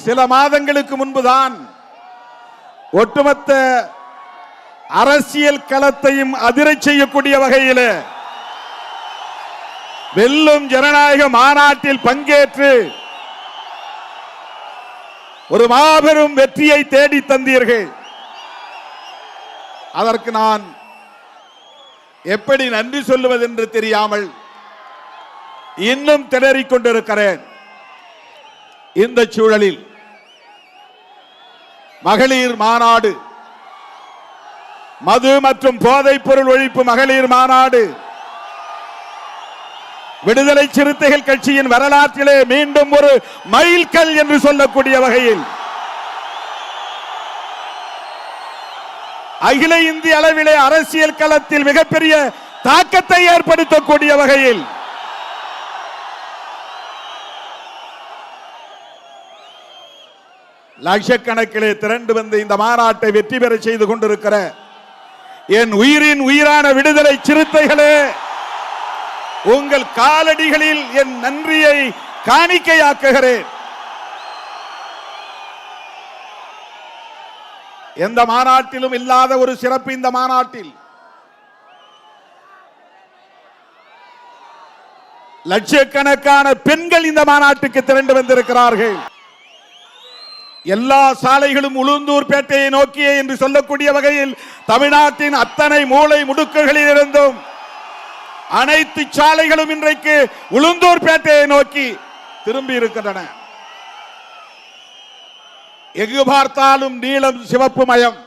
சில மாதங்களுக்கு முன்புதான் ஒட்டுமொத்த அரசியல் களத்தையும் அதிரச் செய்யக்கூடிய வகையில் வெல்லும் ஜனநாயக மாநாட்டில் பங்கேற்று ஒரு மாபெரும் வெற்றியை தேடி தந்தீர்கள். அதற்கு நான் எப்படி நன்றி சொல்லுவது என்று தெரியாமல் இன்னும் திணறிக் கொண்டிருக்கிறேன். இந்த சூழலில் மகளிர் மாநாடு, மது மற்றும் போதைப் பொருள் ஒழிப்பு மகளிர் மாநாடு விடுதலை சிறுத்தைகள் கட்சியின் வரலாற்றிலே மீண்டும் ஒரு மைல்கல் என்று சொல்லக்கூடிய வகையில் அகில இந்திய அளவிலே அரசியல் களத்தில் மிகப்பெரிய தாக்கத்தை ஏற்படுத்தக்கூடிய வகையில் லட்சக்கணக்கிலே திரண்டு வந்து இந்த மாநாட்டை வெற்றி பெற செய்து கொண்டிருக்கிற என் உயிரின் உயிரான விடுதலை சிறுத்தைகளே, உங்கள் காலடிகளில் என் நன்றியை காணிக்கையாக்குகிறேன். எந்த மாநாட்டிலும் இல்லாத ஒரு சிறப்பு இந்த மாநாட்டில் லட்சக்கணக்கான பெண்கள் இந்த மாநாட்டுக்கு திரண்டு வந்திருக்கிறார்கள். எல்லா சாலைகளும் உளுந்தூர்பேட்டையை நோக்கியே என்று சொல்லக்கூடிய வகையில் தமிழ்நாட்டின் அத்தனை மூலை முடுக்குகளில் இருந்தும் அனைத்து சாலைகளும் இன்றைக்கு உளுந்தூர்பேட்டையை நோக்கி திரும்பி இருக்கின்றன. எங்கு பார்த்தாலும் நீலம் சிவப்பு மயம்.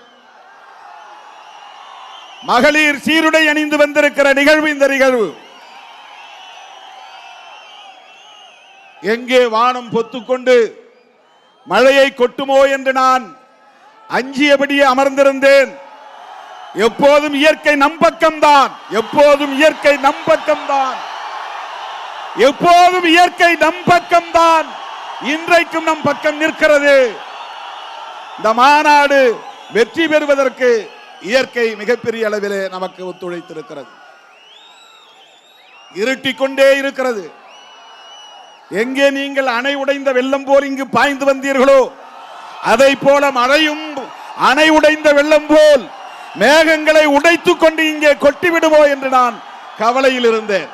மகளிர் சீருடை அணிந்து வந்திருக்கிற நிகழ்வு இந்த நிகழ்வு. எங்கே வானம் பொத்துக்கொண்டு மழையை கொட்டுமோ என்று நான் அஞ்சியபடியே அமர்ந்திருந்தேன். எப்போதும் இயற்கை நம்பக்கம்தான், எப்போதும் இயற்கை நம்பக்கம்தான், எப்போதும் இயற்கை நம்பக்கம்தான். இன்றைக்கும் நம் பக்கம் நிற்கிறது. இந்த மாநாடு வெற்றி பெறுவதற்கு இயற்கை மிகப்பெரிய அளவிலே நமக்கு ஒத்துழைத்திருக்கிறது. இருட்டிக் கொண்டே இருக்கிறது. எங்கே நீங்கள் அணை உடைந்த வெள்ளம் போல் இங்கு பாய்ந்து வந்தீர்களோ, அதை போல மழையும் அணை உடைந்த வெள்ளம் போல் மேகங்களை உடைத்துக் கொண்டு இங்கே கொட்டிவிடுமோ என்று நான் கவலையில் இருந்தேன்.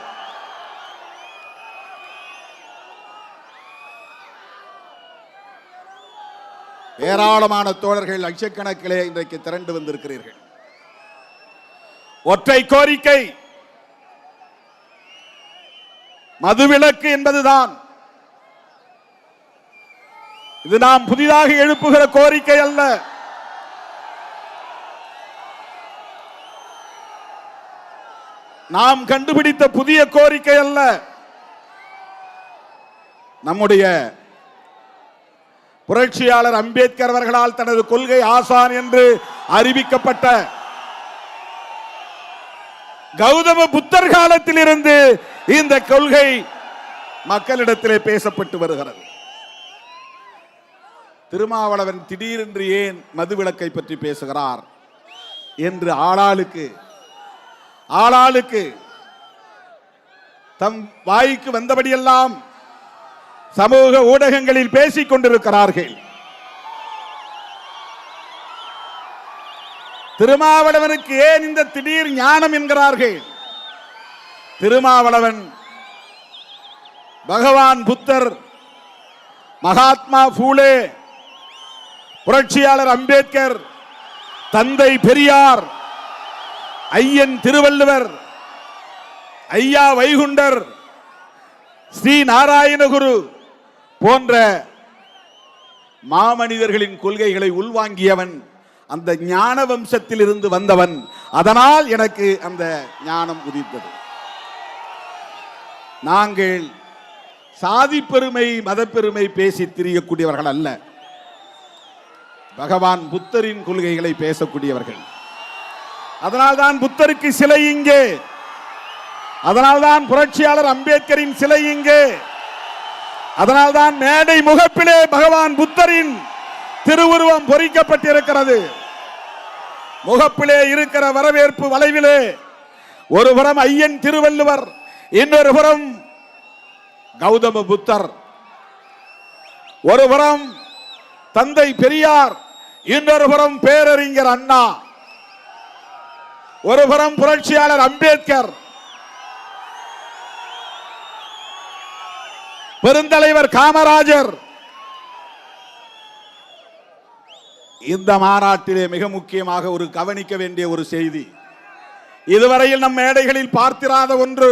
ஏராளமான தோழர்கள் லட்சக்கணக்கிலே இன்றைக்கு திரண்டு வந்திருக்கிறீர்கள். ஒற்றை கோரிக்கை மதுவிலக்கு என்பதுதான். இது நாம் புதிதாக எழுப்புகிற கோரிக்கை அல்ல. நாம் கண்டுபிடித்த புதிய கோரிக்கை அல்ல. நம்முடைய புரட்சியாளர் அம்பேத்கர் அவர்களால் தனது கொள்கை ஆசான் என்று அறிவிக்கப்பட்ட கௌதம புத்தர் காலத்தில் இருந்து இந்த கொள்கை மக்களிடத்திலே பேசப்பட்டு வருகிறது. திருமாவளவன் திடீரென்று ஏன் மதுவிலக்கை பற்றி பேசுகிறார் என்று ஆளாளுக்கு தம் வாய்க்கு வந்தபடியெல்லாம் சமூக ஊடகங்களில் பேசிக் கொண்டிருக்கிறார்கள். திருமாவளவனுக்கு ஏன் இந்த திடீர் ஞானம் என்கிறார்கள்? திருமாவளவன் பகவான் புத்தர், மகாத்மா பூலே, புரட்சியாளர் அம்பேத்கர், தந்தை பெரியார், ஐயன் திருவள்ளுவர், ஐயா வைகுண்டர், ஸ்ரீ நாராயணகுரு போன்ற மாமனிதர்களின் கொள்கைகளை உள்வாங்கியவன். அந்த ஞான வம்சத்தில் இருந்து வந்தவன். அதனால் எனக்கு அந்த ஞானம் உதித்தது. நாங்கள் சாதி பெருமை மத பெருமை பேசி திரியக்கூடியவர்கள் அல்ல. பகவான் புத்தரின் கொள்கைகளை பேசக்கூடியவர்கள். அதனால்தான் புத்தருக்கு சிலை இங்கே, அதனால்தான் புரட்சியாளர் அம்பேத்கரின் சிலை இங்கே, அதனால்தான் மேடை முகப்பிலே பகவான் புத்தரின் திருவுருவம் பொறிக்கப்பட்டிருக்கிறது. முகப்பிலே இருக்கிற வரவேற்பு வளைவிலே ஒரு புறம் ஐயன் திருவள்ளுவர், இன்னொரு புறம் கௌதம புத்தர், ஒரு புறம் தந்தை பெரியார், இன்னொரு புறம் பேரறிஞர் அண்ணா, ஒரு புறம் புரட்சியாளர் அம்பேத்கர், பெருந்தலைவர் காமராஜர். இந்த மாநாட்டிலே மிக முக்கியமாக ஒரு கவனிக்க வேண்டிய ஒரு செய்தி, இதுவரையில் நம் மேடைகளில் பார்த்திராத ஒன்று,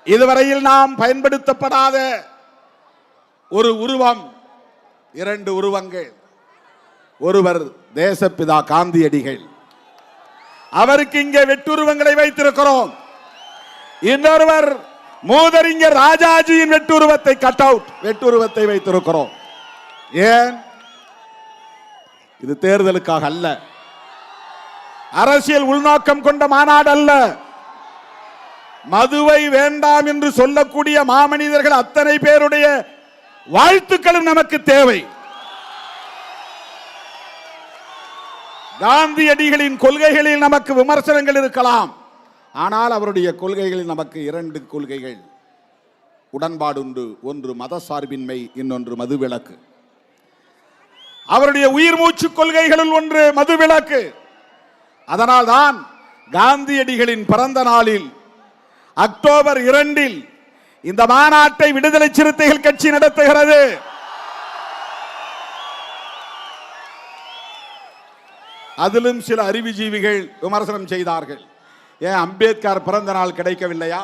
இதுவரையில் நாம் பயன்படுத்தப்படாத ஒரு உருவம், இரண்டு உருவங்கள். ஒருவர் தேசப்பிதா காந்தியடிகள், அவருக்கு இங்கே வெட்டுருவங்களை வைத்திருக்கிறோம். இன்னொருவர் மூதறிஞர் ராஜாஜியின் வெட்டுருவத்தை, கட் அவுட் வெட்டுருவத்தை வைத்திருக்கிறோம். ஏன்? இது தேர்தலுக்காக அல்ல, அரசியல் உள்நோக்கம் கொண்ட மாநாடு அல்ல. மதுவை வேண்டாம் என்று சொல்லக்கூடிய மாமனிதர்கள் அத்தனை பேருடைய வாழ்த்துக்களும் நமக்கு தேவை. காந்தியடிகளின் கொள்கைகளில் நமக்கு விமர்சனங்கள் இருக்கலாம், ஆனால் அவருடைய கொள்கைகளில் நமக்கு இரண்டு கொள்கைகள் உடன்பாடு உண்டு. ஒன்று மதசார்பின்மை, இன்னொன்று மதுவிலக்கு. அவருடைய உயிர் மூச்சு கொள்கைகளில் ஒன்று மதுவிலக்கு. அதனால்தான் காந்தியடிகளின் பிறந்த நாளில் அக்டோபர் 2 இந்த மாநாட்டை விடுதலை சிறுத்தைகள் கட்சி நடத்துகிறது. அதிலும் சில அறிவுஜீவிகள் விமர்சனம் செய்தார்கள். ஏன் அம்பேத்கர் பிறந்த நாள் கிடைக்கவில்லையா?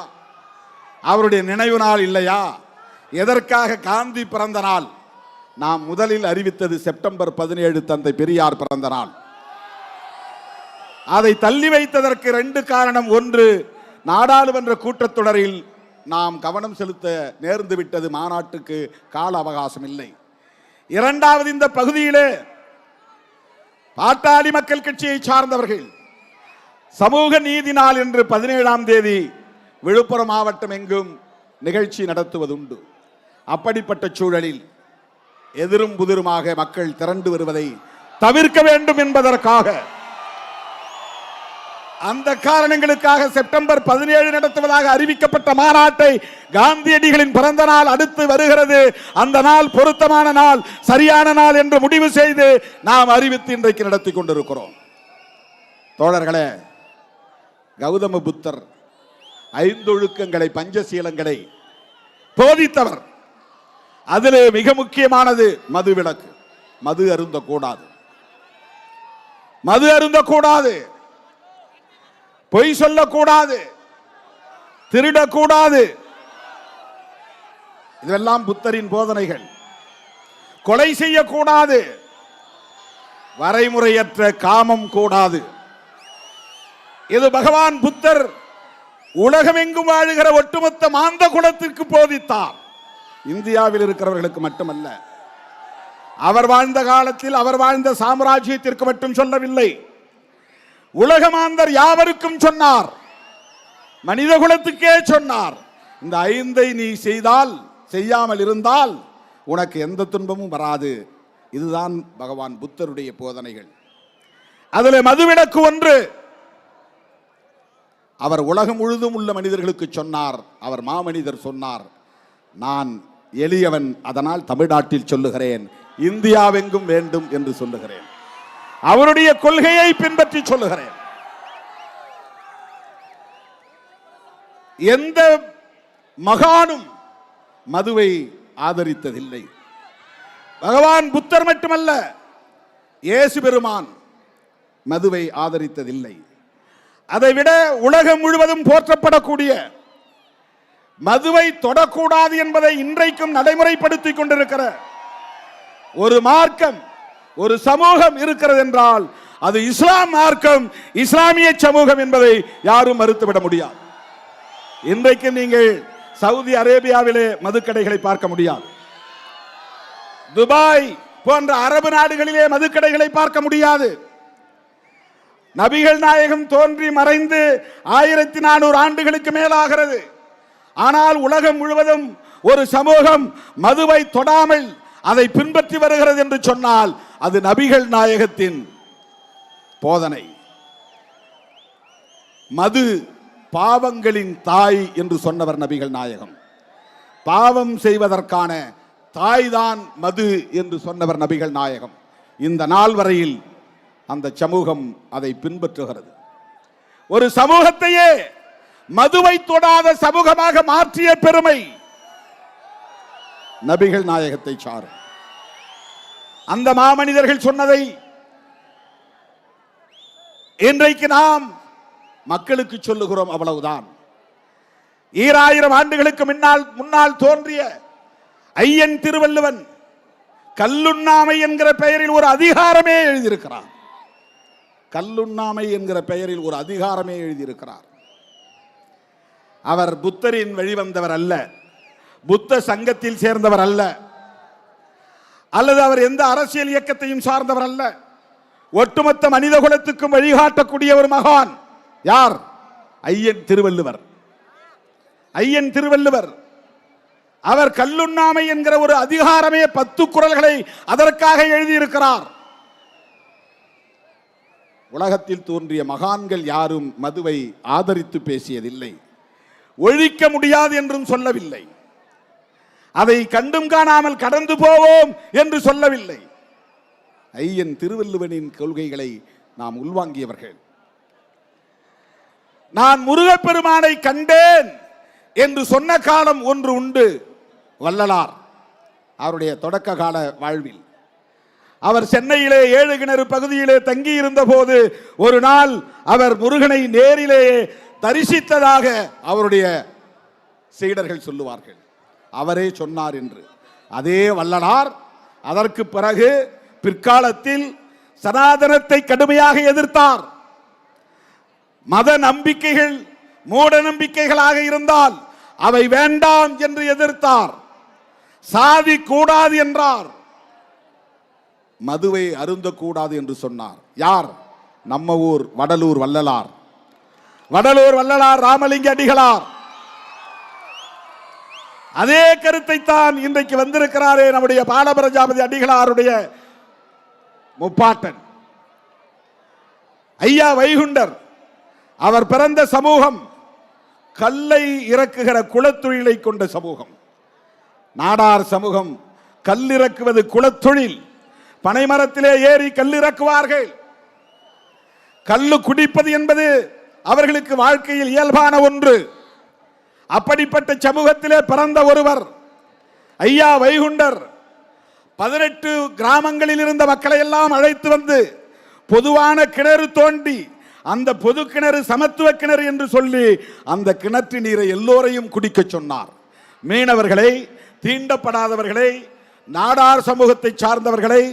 அவருடைய நினைவு நாள் இல்லையா? எதற்காக காந்தி பிறந்த நாள்? நாம் முதலில் அறிவித்தது செப்டம்பர் 17 தந்தை பெரியார் பிறந்த நாள். அதை தள்ளி வைத்ததற்கு 2 காரணம். ஒன்று, நாடாளுமன்ற கூட்டத்தொடரில் நாம் கவனம் செலுத்த நேர்ந்து விட்டது, மாநாட்டுக்கு கால அவகாசம் இல்லை. இரண்டாவது, இந்த பகுதியிலே பாட்டாளி மக்கள் கட்சியை சார்ந்தவர்கள் சமூக நீதி நாள் என்று 17ஆம் தேதி விழுப்புரம் மாவட்டம் எங்கும் நிகழ்ச்சி நடத்துவதுண்டு. அப்படிப்பட்ட சூழலில் எதிரும் புதிருமாக மக்கள் திரண்டு வருவதை தவிர்க்க வேண்டும் என்பதற்காக, அந்த காரணங்களுக்காக செப்டம்பர் 17 நடத்துவதாக அறிவிக்கப்பட்ட மாநாட்டை காந்தியடிகளின் பிறந்த நாள் அடுத்து வருகிறது, அந்த நாள் பொருத்தமான நாள், சரியான நாள் என்று முடிவு செய்து நாம் அறிவித்து இன்றைக்கு நடத்தி கொண்டிருக்கிறோம். தோழர்களே, கௌதம புத்தர் 5 ஒழுக்கங்களை, பஞ்சசீலங்களை போதித்தவர். அதில் மிக முக்கியமானது மதுவிலக்கு. மது அருந்தக்கூடாது, மது அருந்தக்கூடாது, பொய் சொல்லக்கூடாது, திருடக்கூடாது. இதெல்லாம் புத்தரின் போதனைகள். கொலை செய்யக்கூடாது, வரைமுறையற்ற காமம் கூடாது. இது பகவான் புத்தர் உலகமெங்கும் வாழுகிற ஒட்டுமொத்த மாந்த குலத்திற்கு போதித்தார். இந்தியாவில் இருக்கிறவர்களுக்கு மட்டுமல்ல, அவர் வாழ்ந்த காலத்தில் அவர் வாழ்ந்த சாம்ராஜ்யத்திற்கு மட்டும் சொல்லவில்லை, உலகமாந்தர் யாவருக்கும் சொன்னார், மனித குலத்துக்கே சொன்னார். இந்த 5ஐ நீ செய்தால், செய்யாமல் இருந்தால் உனக்கு எந்த துன்பமும் வராது. இதுதான் பகவான் புத்தருடைய போதனைகள். அதில் மதுவிலக்கு ஒன்று. அவர் உலகம் முழுதும் உள்ள மனிதர்களுக்கு சொன்னார். அவர் மாமனிதர் சொன்னார், நான் எளியவன், அதனால் தமிழ்நாட்டில் சொல்லுகிறேன், இந்தியாவெங்கும் வேண்டும் என்று சொல்லுகிறேன், அவருடைய கொள்கையை பின்பற்றி சொல்லுகிறேன். எந்த மகானும் மதுவை ஆதரித்ததில்லை. பகவான் புத்தர் மட்டுமல்ல, இயேசு பெருமான் மதுவை ஆதரித்ததில்லை. அதைவிட உலகம் முழுவதும் போற்றப்படக்கூடிய மதுவை தொடக்கூடாது என்பதை இன்றைக்கும் நடைமுறைப்படுத்திக் கொண்டிருக்கிற ஒரு மார்க்கம், ஒரு சமூகம் இருக்கிறது என்றால் அது இஸ்லாம் மார்க்கம், இஸ்லாமிய சமூகம் என்பதை யாரும் மறுத்துவிட முடியாது. இன்றைக்கு நீங்கள் சவுதி அரேபியாவிலே மதுக்கடைகளை பார்க்க முடியாது, துபாய் போன்ற அரபு நாடுகளிலே மதுக்கடைகளை பார்க்க முடியாது. நபிகள் நாயகம் தோன்றி மறைந்து 1400 ஆண்டுகளுக்கு மேலாகிறது. ஆனால் உலகம் முழுவதும் ஒரு சமூகம் மதுவை தொடாமல் அதை பின்பற்றி வருகிறது என்று சொன்னால் அது நபிகள் நாயகத்தின் போதனை. மது பாவங்களின் தாய் என்று சொன்னவர் நபிகள் நாயகம். பாவம் செய்வதற்கான தாய்தான் மது என்று சொன்னவர் நபிகள் நாயகம். இந்த நாள் வரையில் அந்த சமூகம் அதை பின்பற்றுகிறது. ஒரு சமூகத்தையே மதுவை தொடாத சமூகமாக மாற்றிய பெருமை நபிகள் நாயகத்தை சாரும். அந்த மாமனிதர்கள் சொன்னதை இன்றைக்கு நாம் மக்களுக்கு சொல்லுகிறோம், அவ்வளவுதான். 2000 ஆண்டுகளுக்கு முன்னால் தோன்றிய ஐயன் திருவள்ளுவன் கல்லுண்ணாமை என்கிற பெயரில் ஒரு அதிகாரமே எழுதியிருக்கிறார். கல்லுண்ணாமை என்கிற பெயரில் ஒரு அதிகாரமே எழுதியிருக்கிறார். அவர் புத்தரின் வழிவந்தவர் அல்ல, புத்த சங்கத்தில் சேர்ந்தவர் அல்ல, அல்லது அவர் எந்த அரசியல் இயக்கத்தையும் சார்ந்தவர் அல்ல. ஒட்டுமொத்த மனித குலத்துக்கும் வழிகாட்டக்கூடிய ஒரு மகான். யார்? ஐயன் திருவள்ளுவர். ஐயன் திருவள்ளுவர் அவர் கல்லுண்ணாமை என்கிற ஒரு அதிகாரமே 10 குறள்களை அதற்காக எழுதியிருக்கிறார். உலகத்தில் தோன்றிய மகான்கள் யாரும் மதுவை ஆதரித்து பேசியதில்லை, ஒழிக்க முடியாது என்றும் சொல்லவில்லை, அதை கண்டும் காணாமல் கடந்து போவோம் என்று சொல்லவில்லை. ஐயன் திருவள்ளுவனின் கொள்கைகளை நாம் உள்வாங்கியவர்கள். நான் முருகப்பெருமானை கண்டேன் என்று சொன்ன காலம் ஒன்று உண்டு. வள்ளலார் அவருடைய தொடக்க கால வாழ்வில் அவர் சென்னையிலே 7 கிணறு பகுதியிலே தங்கி இருந்த போது ஒரு நாள் அவர் முருகனை நேரிலே தரிசித்ததாக அவருடைய சீடர்கள் சொல்லுவார்கள். அவரே சொன்னார் என்று. அதே வள்ளலார் அதற்கு பிறகு பிற்காலத்தில் சனாதனத்தை கடுமையாக எதிர்த்தார். மத நம்பிக்கைகள் மூட நம்பிக்கைகளாக இருந்தால் அவை வேண்டாம் என்று எதிர்த்தார். சாதி கூடாது என்றார், மதுவை அருந்தக்கூடாது என்று சொன்னார். யார்? நம்ம ஊர் வடலூர் வள்ளலார். வடலூர் வள்ளலார் ராமலிங்க அடிகளார். அதே கருத்தை தான் இன்றைக்கு வந்திருக்கிறாரே நம்முடைய பாலபிரஜாபதி அடிகளாருடைய முப்பாட்டன் ஐயா வைகுண்டர். அவர் பிறந்த சமூகம் கல்லை இறக்குகிற குலத்தொழிலை கொண்ட சமூகம். நாடார் சமூகம் கல்லிறக்குவது குலத்தொழில். பனைமரத்திலே ஏறி கல்லிறக்குவார்கள். கல்லு குடிப்பது என்பது அவர்களுக்கு வாழ்க்கையில் இயல்பான ஒன்று. அப்படிப்பட்ட சமூகத்திலே பிறந்த ஒருவர் ஐயா வைகுண்டர் 18 கிராமங்களில் இருந்த மக்களை எல்லாம் அழைத்து வந்து பொதுவான கிணறு தோண்டி அந்த பொது கிணறு சமத்துவ கிணறு என்று சொல்லி அந்த கிணற்று நீரை எல்லோரையும் குடிக்க சொன்னார். மீனவர்களை, தீண்டப்படாதவர்களை, நாடார் சமூகத்தை சார்ந்தவர்களை,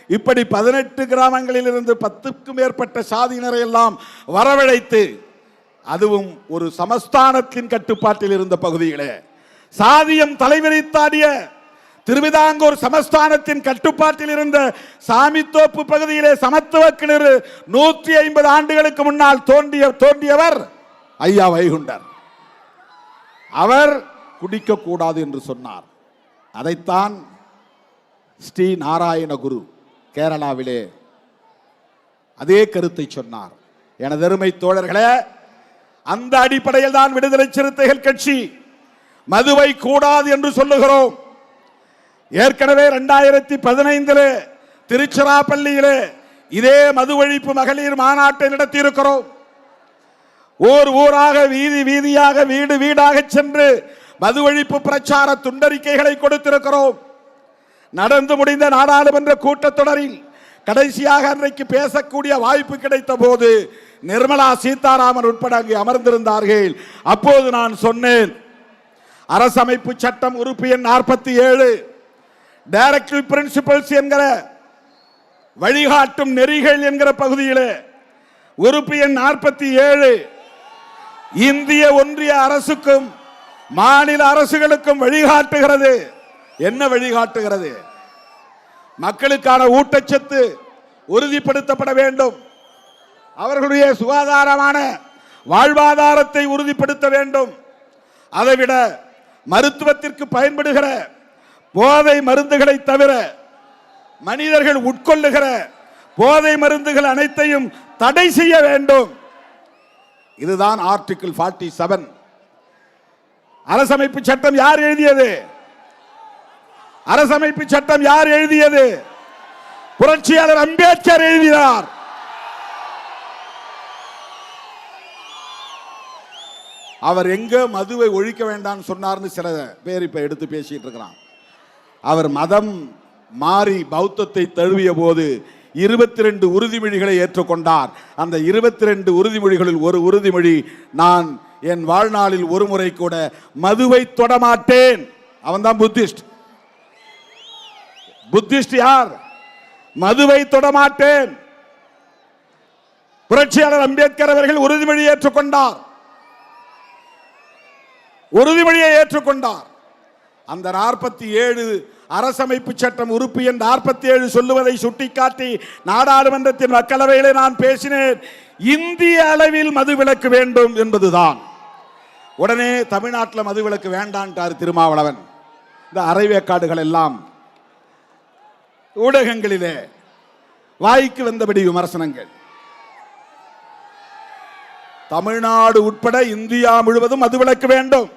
இப்படி 18 கிராமங்களில் இருந்து 10க்கும் மேற்பட்ட சாதியினரை எல்லாம் வரவழைத்து, அதுவும் ஒரு சமஸ்தானத்தின் கட்டுப்பாட்டில் இருந்த பகுதிகளே, சாதியம் தலைவிரித்தாடிய திருவிதாங்கூர் சமஸ்தானத்தின் கட்டுப்பாட்டில் இருந்த சாமித்தோப்பு பகுதியிலே சமத்துவ கிணறு 150 ஆண்டுகளுக்கு முன்னால் தோன்றியவர் ஐயா வைகுண்டர். அவர் குடிக்க கூடாது என்று சொன்னார். அதைத்தான் ஸ்ரீ நாராயண குரு கேரளாவிலே அதே கருத்தை சொன்னார். எனதருமை தோழர்களே, அந்த அடிப்படையில் தான் விடுதலை சிறுத்தைகள் கட்சி மதுவை கூடாது என்று சொல்லுகிறோம். ஏற்கனவே 2015 திருச்சிராப்பள்ளியிலே இதே மது ஒழிப்பு மகளிர் மாநாட்டை நடத்தி இருக்கிறோம். ஊர் ஊராக, வீதி வீதியாக, வீடு வீடாக சென்று மது ஒழிப்பு பிரச்சார துண்டறிக்கைகளை கொடுத்திருக்கிறோம். நடந்து முடிந்த நாடாளுமன்ற கூட்டத்தொடரில் கடைசியாக அன்றைக்கு பேசக்கூடிய வாய்ப்பு கிடைத்த போது நிர்மலா சீதாராமன் உட்பட அங்கே அமர்ந்திருந்தார்கள். அப்போது நான் சொன்னேன், அரசமைப்பு சட்டம் உறுப்பு எண் 47 டைரக்டிவ் பிரின்சிபல்ஸ் என்கிற வழிகாட்டும் நெறிகள் என்கிற பகுதியிலே உறுப்பு எண் 47 இந்திய ஒன்றிய அரசுக்கும் மாநில அரசுகளுக்கும் வழிகாட்டுகிறது. என்ன வழிகாட்டுகிறது? மக்களுக்கான ஊட்டச்சத்து உறுதிப்படுத்தப்பட வேண்டும், அவர்களுடைய சுகாதாரமான வாழ்வாதாரத்தை உறுதிப்படுத்த வேண்டும். அதைவிட மருத்துவத்திற்கு பயன்படுகிற போதை மருந்துகளை தவிர மனிதர்கள் உட்கொள்ளுகிற போதை மருந்துகள் அனைத்தையும் தடை செய்ய வேண்டும். இதுதான் ஆர்டிகிள் 47. அரசமைப்பு சட்டம் யார் எழுதியது? அரசமைப்பு சட்டம் யார் எழுதியது? புரட்சியாளர் அம்பேத்கர் எழுதினார். அவர் எங்க மதுவை ஒழிக்க வேண்டாம் சொன்னார்னு சில பேர் இப்ப எடுத்து பேசிட்டு இருக்கிறான். அவர் மதம் மாறி பௌத்தத்தை தழுவிய போது 22 உறுதிமொழிகளை ஏற்றுக்கொண்டார். அந்த 22 உறுதிமொழிகளில் ஒரு உறுதிமொழி, நான் என் வாழ்நாளில் ஒரு முறை கூட மதுவை தொடமாட்டேன். அவன் தான் புத்திஸ்ட். புத்திஸ்ட் யார்? மதுவை தொடமாட்டேன். புரட்சியாளர் அம்பேத்கர் அவர்கள் உறுதிமொழியை ஏற்றுக்கொண்டார். உறுதிமொழியை ஏற்றுக்கொண்டார். அந்த 47 அரசமைப்பு சட்டம் உறுப்பு எண் 47 சொல்லுவதை சுட்டிக்காட்டி நாடாளுமன்றத்தின் மக்களவையிலே நான் பேசினேன். இந்திய அளவில் மதுவிலக்கு வேண்டும் என்பதுதான். உடனே தமிழ்நாட்டில் மதுவிலக்கு வேண்டான்ட்டார் திருமாவளவன். இந்த அரைவேக்காடுகள் எல்லாம் ஊடகங்களிலே வாய்க்கு வந்தபடி விமர்சனங்கள். தமிழ்நாடு உட்பட இந்தியா முழுவதும் மதுவிலக்கு வேண்டும்.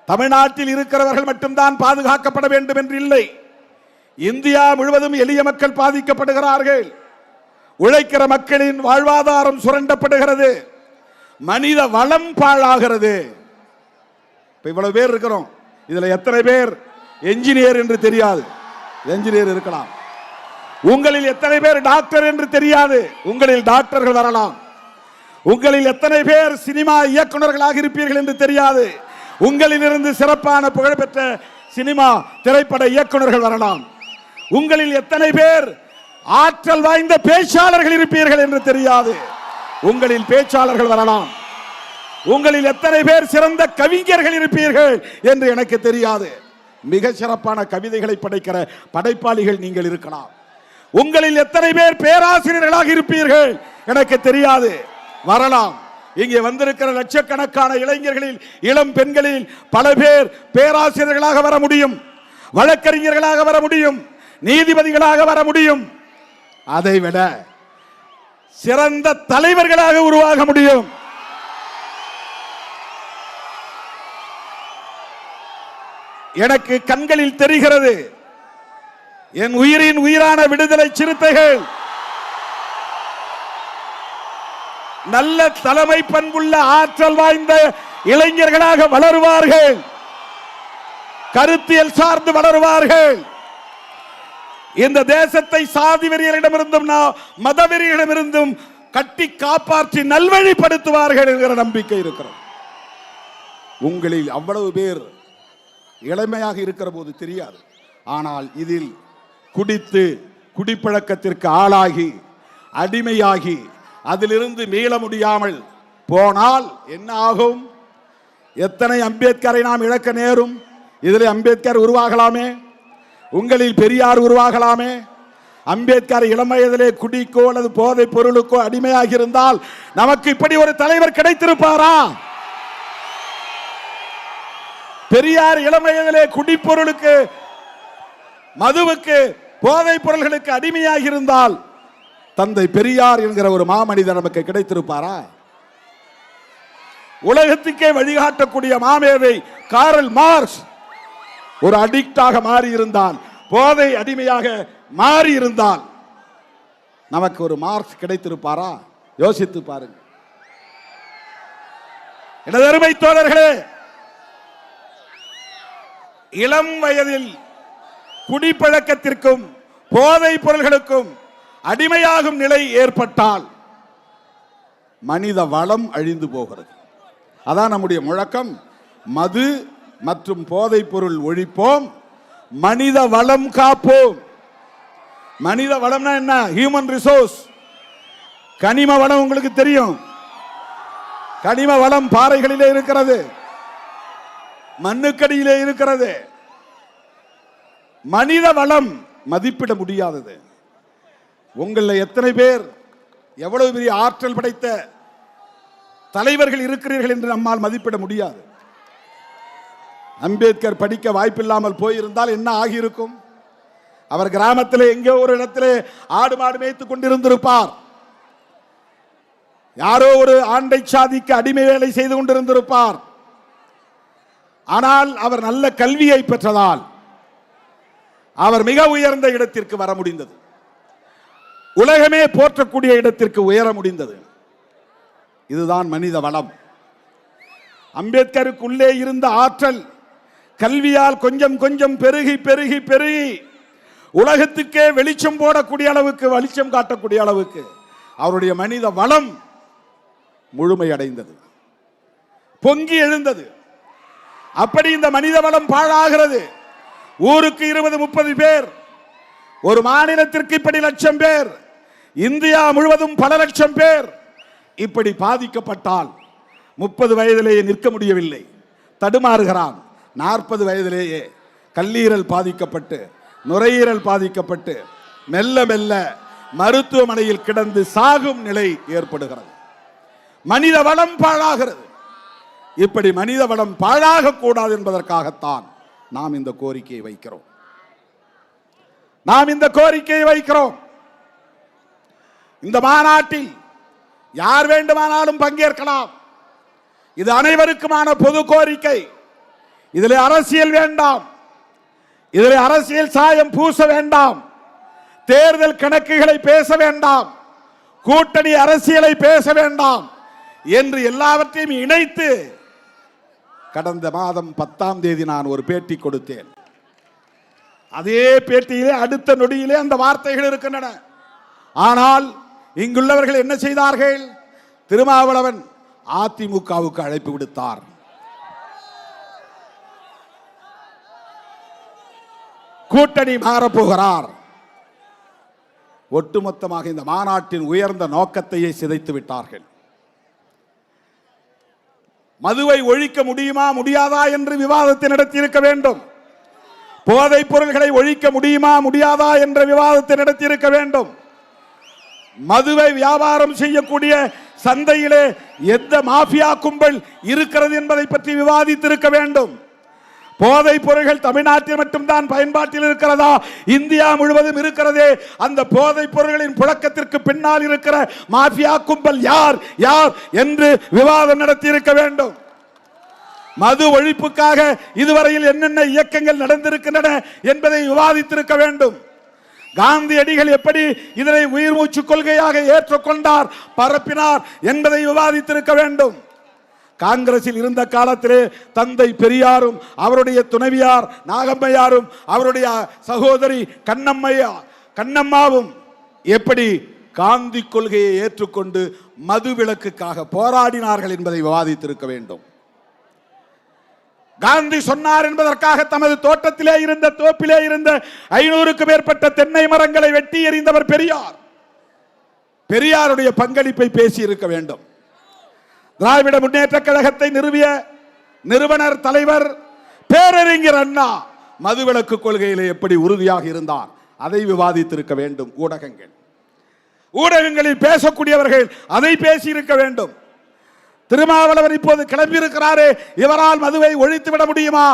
தமிழ்நாட்டில் இருக்கிறவர்கள் மட்டும்தான் பாதுகாக்கப்பட வேண்டும் என்று இல்லை. இந்தியா முழுவதும் எளிய மக்கள் பாதிக்கப்படுகிறார்கள். உழைக்கிற மக்களின் வாழ்வாதாரம் சுரண்டப்படுகிறது. மனித வளம் பாழாகிறது. இவ்வளவு பேர் இருக்கிறோம். இதுல எத்தனை பேர் என்ஜினியர் என்று தெரியாது? என்ஜினியர் இருக்கலாம். உங்களில் எத்தனை பேர் டாக்டர் என்று தெரியாது? உங்களில் டாக்டர்கள் வரலாம். உங்களில் எத்தனை பேர் சினிமா இயக்குநர்களாக இருப்பீர்கள் என்று தெரியாது. உங்களிலிருந்து சிறப்பான புகழ்பெற்ற சினிமா திரைப்பட இயக்குநர்கள் வரலாம். உங்களில் எத்தனை பேர் ஆற்றல் வாய்ந்த பேச்சாளர்கள் இருப்பீர்கள் என்று தெரியாது. உங்களில் பேச்சாளர்கள் வரலாம். உங்களில் எத்தனை பேர் சிறந்த கவிஞர்கள் இருப்பீர்கள் என்று எனக்கு தெரியாது. மிக சிறப்பான கவிதைகளை படைக்கிற படைப்பாளிகள் நீங்கள் இருக்கலாம். உங்களில் எத்தனை பேர் பேராசிரியர்களாக இருப்பீர்கள் எனக்கு தெரியாது. வரலாம். இங்கே வந்திருக்கிற லட்சக்கணக்கான இளைஞர்களில் இளம் பெண்களில் பல பேர் பேராசிரியர்களாக வர முடியும், வழக்கறிஞர்களாக வர முடியும், நீதிபதிகளாக வர முடியும். அதைவிட சிறந்த தலைவர்களாக உருவாக முடியும். எனக்கு கண்களில் தெரிகிறது. என் உயிரின் உயிரான விடுதலை சிறுத்தைகள் நல்ல தலைமை பண்புள்ள ஆற்றல் வாய்ந்த இளைஞர்களாக வளருவார்கள். கருத்தியல் சார்ந்து வளருவார்கள். இந்த தேசத்தை சாதி வெறியரிடமிருந்தும் மத வெறியரிடமிருந்தும் கட்டி காப்பாற்றி நல்வழிப்படுத்துவார்கள் என்கிற நம்பிக்கை இருக்கிறது. உங்களில் அவ்வளவு பேர் இளமையாக இருக்கிற போது தெரியாது. ஆனால் இதில் குடித்து குடிப்பழக்கத்திற்கு ஆளாகி அடிமையாகி அதிலிருந்து மீள முடியாமல் போனால் என்ன ஆகும்? எத்தனை அம்பேத்கரை நாம் இழக்க நேரும். இதில் அம்பேத்கர் உருவாகலாமே, உங்களில் பெரியார் உருவாகலாமே. அம்பேத்கர் இளம் வயதிலே குடிக்கோ அல்லது போதைப் பொருளுக்கோ அடிமையாகி இருந்தால் நமக்கு இப்படி ஒரு தலைவர் கிடைத்திருப்பாரா? பெரியார் இளம் வயதிலே குடிப்பொருளுக்கு, மதுவுக்கு, போதைப் பொருள்களுக்கு அடிமையாகி இருந்தால் தந்தை பெரியார் என்கிற ஒரு மாமனிதர் நமக்கு கிடைத்திருப்பாரா? உலகத்துக்கே வழிகாட்டக்கூடிய மாமேதை காரல் மார்க்ஸ் ஒரு அடிக்டாக மாறி இருந்தால், போதை அடிமையாக மாறி இருந்தால் நமக்கு ஒரு மார்க்ஸ் கிடைத்திருப்பாரா? யோசித்து பாருங்கள். எனதருமை தோழர்களே, இளம் வயதில் குடிப்பழக்கத்திற்கும் போதைப் பொருள்களுக்கும் அடிமையாகும் நிலை ஏற்பட்டால் மனித வளம் அழிந்து போகிறது. அதான் நம்முடைய முழக்கம். மது மற்றும் போதைப் பொருள் ஒழிப்போம், மனித வளம் காப்போம். மனித வளம்னா என்ன? Human resource. கனிம வளம் உங்களுக்கு தெரியும். கனிம வளம் பாறைகளிலே இருக்கிறது, மண்ணுக்கடியிலே இருக்கிறது. மனித வளம் மதிப்பிட முடியாதது. உங்களில் எத்தனை பேர் எவ்வளவு பெரிய ஆற்றல் படைத்த தலைவர்கள் இருக்கிறீர்கள் என்று நம்மால் மதிப்பிட முடியாது. அம்பேத்கர் படிக்க வாய்ப்பில்லாமல் போயிருந்தால் என்ன ஆகியிருக்கும்? அவர் கிராமத்தில் எங்கோ ஒரு இடத்திலே ஆடு மாடு மேய்த்துக் கொண்டிருந்திருப்பார். யாரோ ஒரு ஆண்டை சாதிக்கு அடிமை வேலை செய்து கொண்டிருந்திருப்பார். ஆனால் அவர் நல்ல கல்வியை பெற்றதால் அவர் மிக உயர்ந்த இடத்திற்கு வர முடிந்தது. உலகமே போற்றக்கூடிய இடத்திற்கு உயர முடிந்தது. இதுதான் மனித வளம். அம்பேத்கருக்குள்ளே இருந்த ஆற்றல் கல்வியால் கொஞ்சம் கொஞ்சம் பெருகி பெருகி பெருகி உலகத்துக்கே வெளிச்சம் போடக்கூடிய அளவுக்கு, வெளிச்சம் காட்டக்கூடிய அளவுக்கு அவருடைய மனித வளம் முழுமையடைந்தது, பொங்கி எழுந்தது. அப்படி இந்த மனித வளம் பாழாகிறது. ஊருக்கு 20-30 பேர், ஒரு மாநிலத்திற்கு இப்படி லட்சம் பேர், இந்தியா முழுவதும் பல லட்சம் பேர் இப்படி பாதிக்கப்பட்டால் 30 வயதிலேயே நிற்க முடியவில்லை, தடுமாறுகிறான். 40 வயதிலேயே கல்லீரல் பாதிக்கப்பட்டு, நுரையீரல் பாதிக்கப்பட்டு மெல்ல மெல்ல மருத்துவமனையில் கிடந்து சாகும் நிலை ஏற்படுகிறது. மனித வளம் பாழாகிறது. இப்படி மனித வளம் பாழாக கூடாது என்பதற்காகத்தான் நாம் இந்த கோரிக்கையை வைக்கிறோம். இந்த மாநாட்டில் யார் வேண்டுமானாலும் பங்கேற்கலாம். இது அனைவருக்குமான பொது கோரிக்கை. இதில் அரசியல் வேண்டாம், இதில் அரசியல் சாயம் பூச வேண்டாம், தேர்தல் கணக்குகளை பேச வேண்டாம், கூட்டணி அரசியலை பேச வேண்டாம் என்று எல்லாவற்றையும் இணைத்து கடந்த மாதம் 10ஆம் தேதி நான் ஒரு பேட்டி கொடுத்தேன். அதே பேட்டியிலே அடுத்த நொடியிலே அந்த வார்த்தைகள் இருக்கின்றன. ஆனால் இங்குள்ளவர்கள் என்ன செய்தார்கள்? திருமாவளவன் அதிமுகவுக்கு அழைப்பு விடுத்தார். கூட்டணி மாறப்போகிறார். ஒட்டுமொத்தமாக இந்த மாநாட்டின் உயர்ந்த நோக்கத்தையே சிதைத்து விட்டார்கள். மதுவை ஒழிக்க முடியுமா முடியாதா என்று விவாதத்தை நடத்தி இருக்க வேண்டும். போதைப் பொருள்களை ஒழிக்க முடியுமா முடியாதா என்ற விவாதத்தை நடத்தி இருக்க வேண்டும். மதுவை வியாபாரம் செய்யக்கூடிய சந்தையிலே எந்த மாஃபியா கும்பல் இருக்கிறது என்பதை பற்றி விவாதித்திருக்க வேண்டும். போதைப் பொருள்கள் தமிழ்நாட்டில் மட்டும்தான் பயன்பாட்டில் இருக்கிறதா, இந்தியா முழுவதும் இருக்கிறதே, அந்த போதைப் பொருள்களின் புழக்கத்திற்கு பின்னால் இருக்கிற மாஃபியா கும்பல் யார் யார் என்று விவாதம் நடத்தி இருக்க வேண்டும். மது ஒழிப்புக்காக இதுவரையில் என்னென்ன இயக்கங்கள் நடந்திருக்கின்றன என்பதை விவாதித்திருக்க வேண்டும். காந்தியடிகள் எப்படி இதனை உயிர் மூச்சு கொள்கையாக ஏற்றுக்கொண்டார், பரப்பினார் என்பதை விவாதித்திருக்க வேண்டும். காங்கிரஸில் இருந்த காலத்திலே தந்தை பெரியாரும் அவருடைய துணைவியார் நாகம்மையாரும் அவருடைய சகோதரி கண்ணம்மாவும் எப்படி காந்தி கொள்கையை ஏற்றுக்கொண்டு மது விலக்குக்காக போராடினார்கள் என்பதை விவாதித்திருக்க வேண்டும். காந்தி சொன்னார் என்பதற்காக தமது தோட்டத்திலே இருந்த தோப்பிலே இருந்த 500க்கு மேற்பட்ட தென்னை மரங்களை வெட்டி எறிந்தவர் பெரியார். பெரியாருடைய பங்களிப்பை பேசி இருக்க வேண்டும். திராவிட முன்னேற்ற கழகத்தை நிறுவிய நிறுவனர் தலைவர் பேரறிஞர் அண்ணா மதுவிலக்கு கொள்கையிலே எப்படி உறுதியாக இருந்தார் அதை விவாதித்திருக்க வேண்டும். ஊடகங்களில் பேசக்கூடியவர்கள் அதை பேசி இருக்க வேண்டும். திருமாவளவன் இப்போது கிளம்பியிருக்கிறாரே, இவரால் மதுவை ஒழித்து விட முடியுமா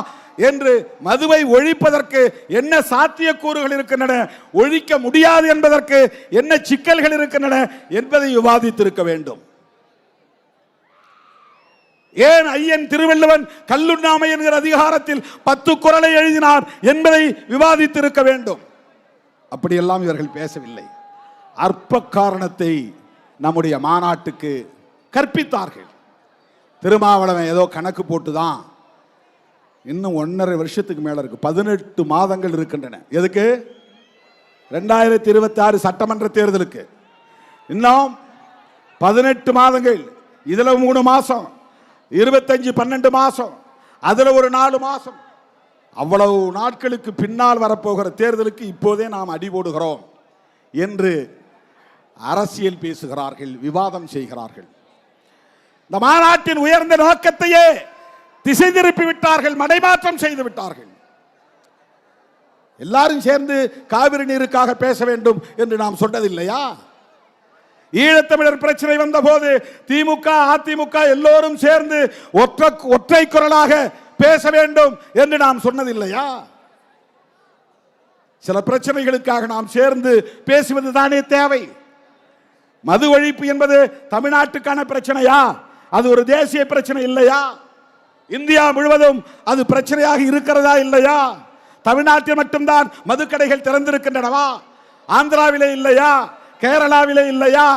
என்று, மதுவை ஒழிப்பதற்கு என்ன சாத்தியக்கூறுகள் இருக்கின்றன, ஒழிக்க முடியாது என்பதற்கு என்ன சிக்கல்கள் இருக்கின்றன என்பதை விவாதித்திருக்க வேண்டும். ஏன் ஐயன் திருவள்ளுவன் கல்லுண்ணாமை என்கிற அதிகாரத்தில் 10 குறளை எழுதினார் என்பதை விவாதித்திருக்க வேண்டும். அப்படியெல்லாம் இவர்கள் பேசவில்லை. அற்ப காரணத்தை நம்முடைய மாநாட்டுக்கு கற்பித்தார்கள். திருமாவளவன் ஏதோ கணக்கு போட்டுதான், இன்னும் 1.5 வருஷத்துக்கு மேல இருக்கு, 18 மாதங்கள் இருக்கின்றன. எதுக்கு? 2026 சட்டமன்ற தேர்தலுக்கு இன்னும் 18 மாதங்கள். இதுல 3 மாசம், 25-12 மாசம், அதுல ஒரு 4 மாசம், அவ்வளவு நாட்களுக்கு பின்னால் வரப்போகிற தேர்தலுக்கு இப்போதே நாம் அடி போடுகிறோம் என்று அரசியல் பேசுகிறார்கள், விவாதம் செய்கிறார்கள். இந்த மாநாட்டின் உயர்ந்த நோக்கத்தையே திசை திருப்பி விட்டார்கள், மடைமாற்றம் செய்து விட்டார்கள். எல்லாரும் சேர்ந்து காவிரி நீருக்காக பேச வேண்டும் என்று நாம் சொன்னதில்லையா? ஈழத்தமிழர் பிரச்சனை வந்த போது திமுக அதிமுக எல்லோரும் சேர்ந்து ஒற்றை குரலாக பேச வேண்டும் என்று நாம் சொன்னதில்லையா? சில பிரச்சனைகளுக்காக நாம் சேர்ந்து பேசுவது தானே தேவை. மது ஒழிப்பு என்பது தமிழ்நாட்டுக்கான பிரச்சனையா? அது ஒரு தேசிய பிரச்சனை இல்லையா? இந்தியா முழுவதும் அது பிரச்சனையாக இருக்கிறதா இல்லையா? தமிழ்நாட்டில் மட்டும்தான் மதுக்கடைகள் திறந்திருக்கின்றனவா? ஆந்திராவிலே இல்லையா? கேரளாவிலே இல்லையா?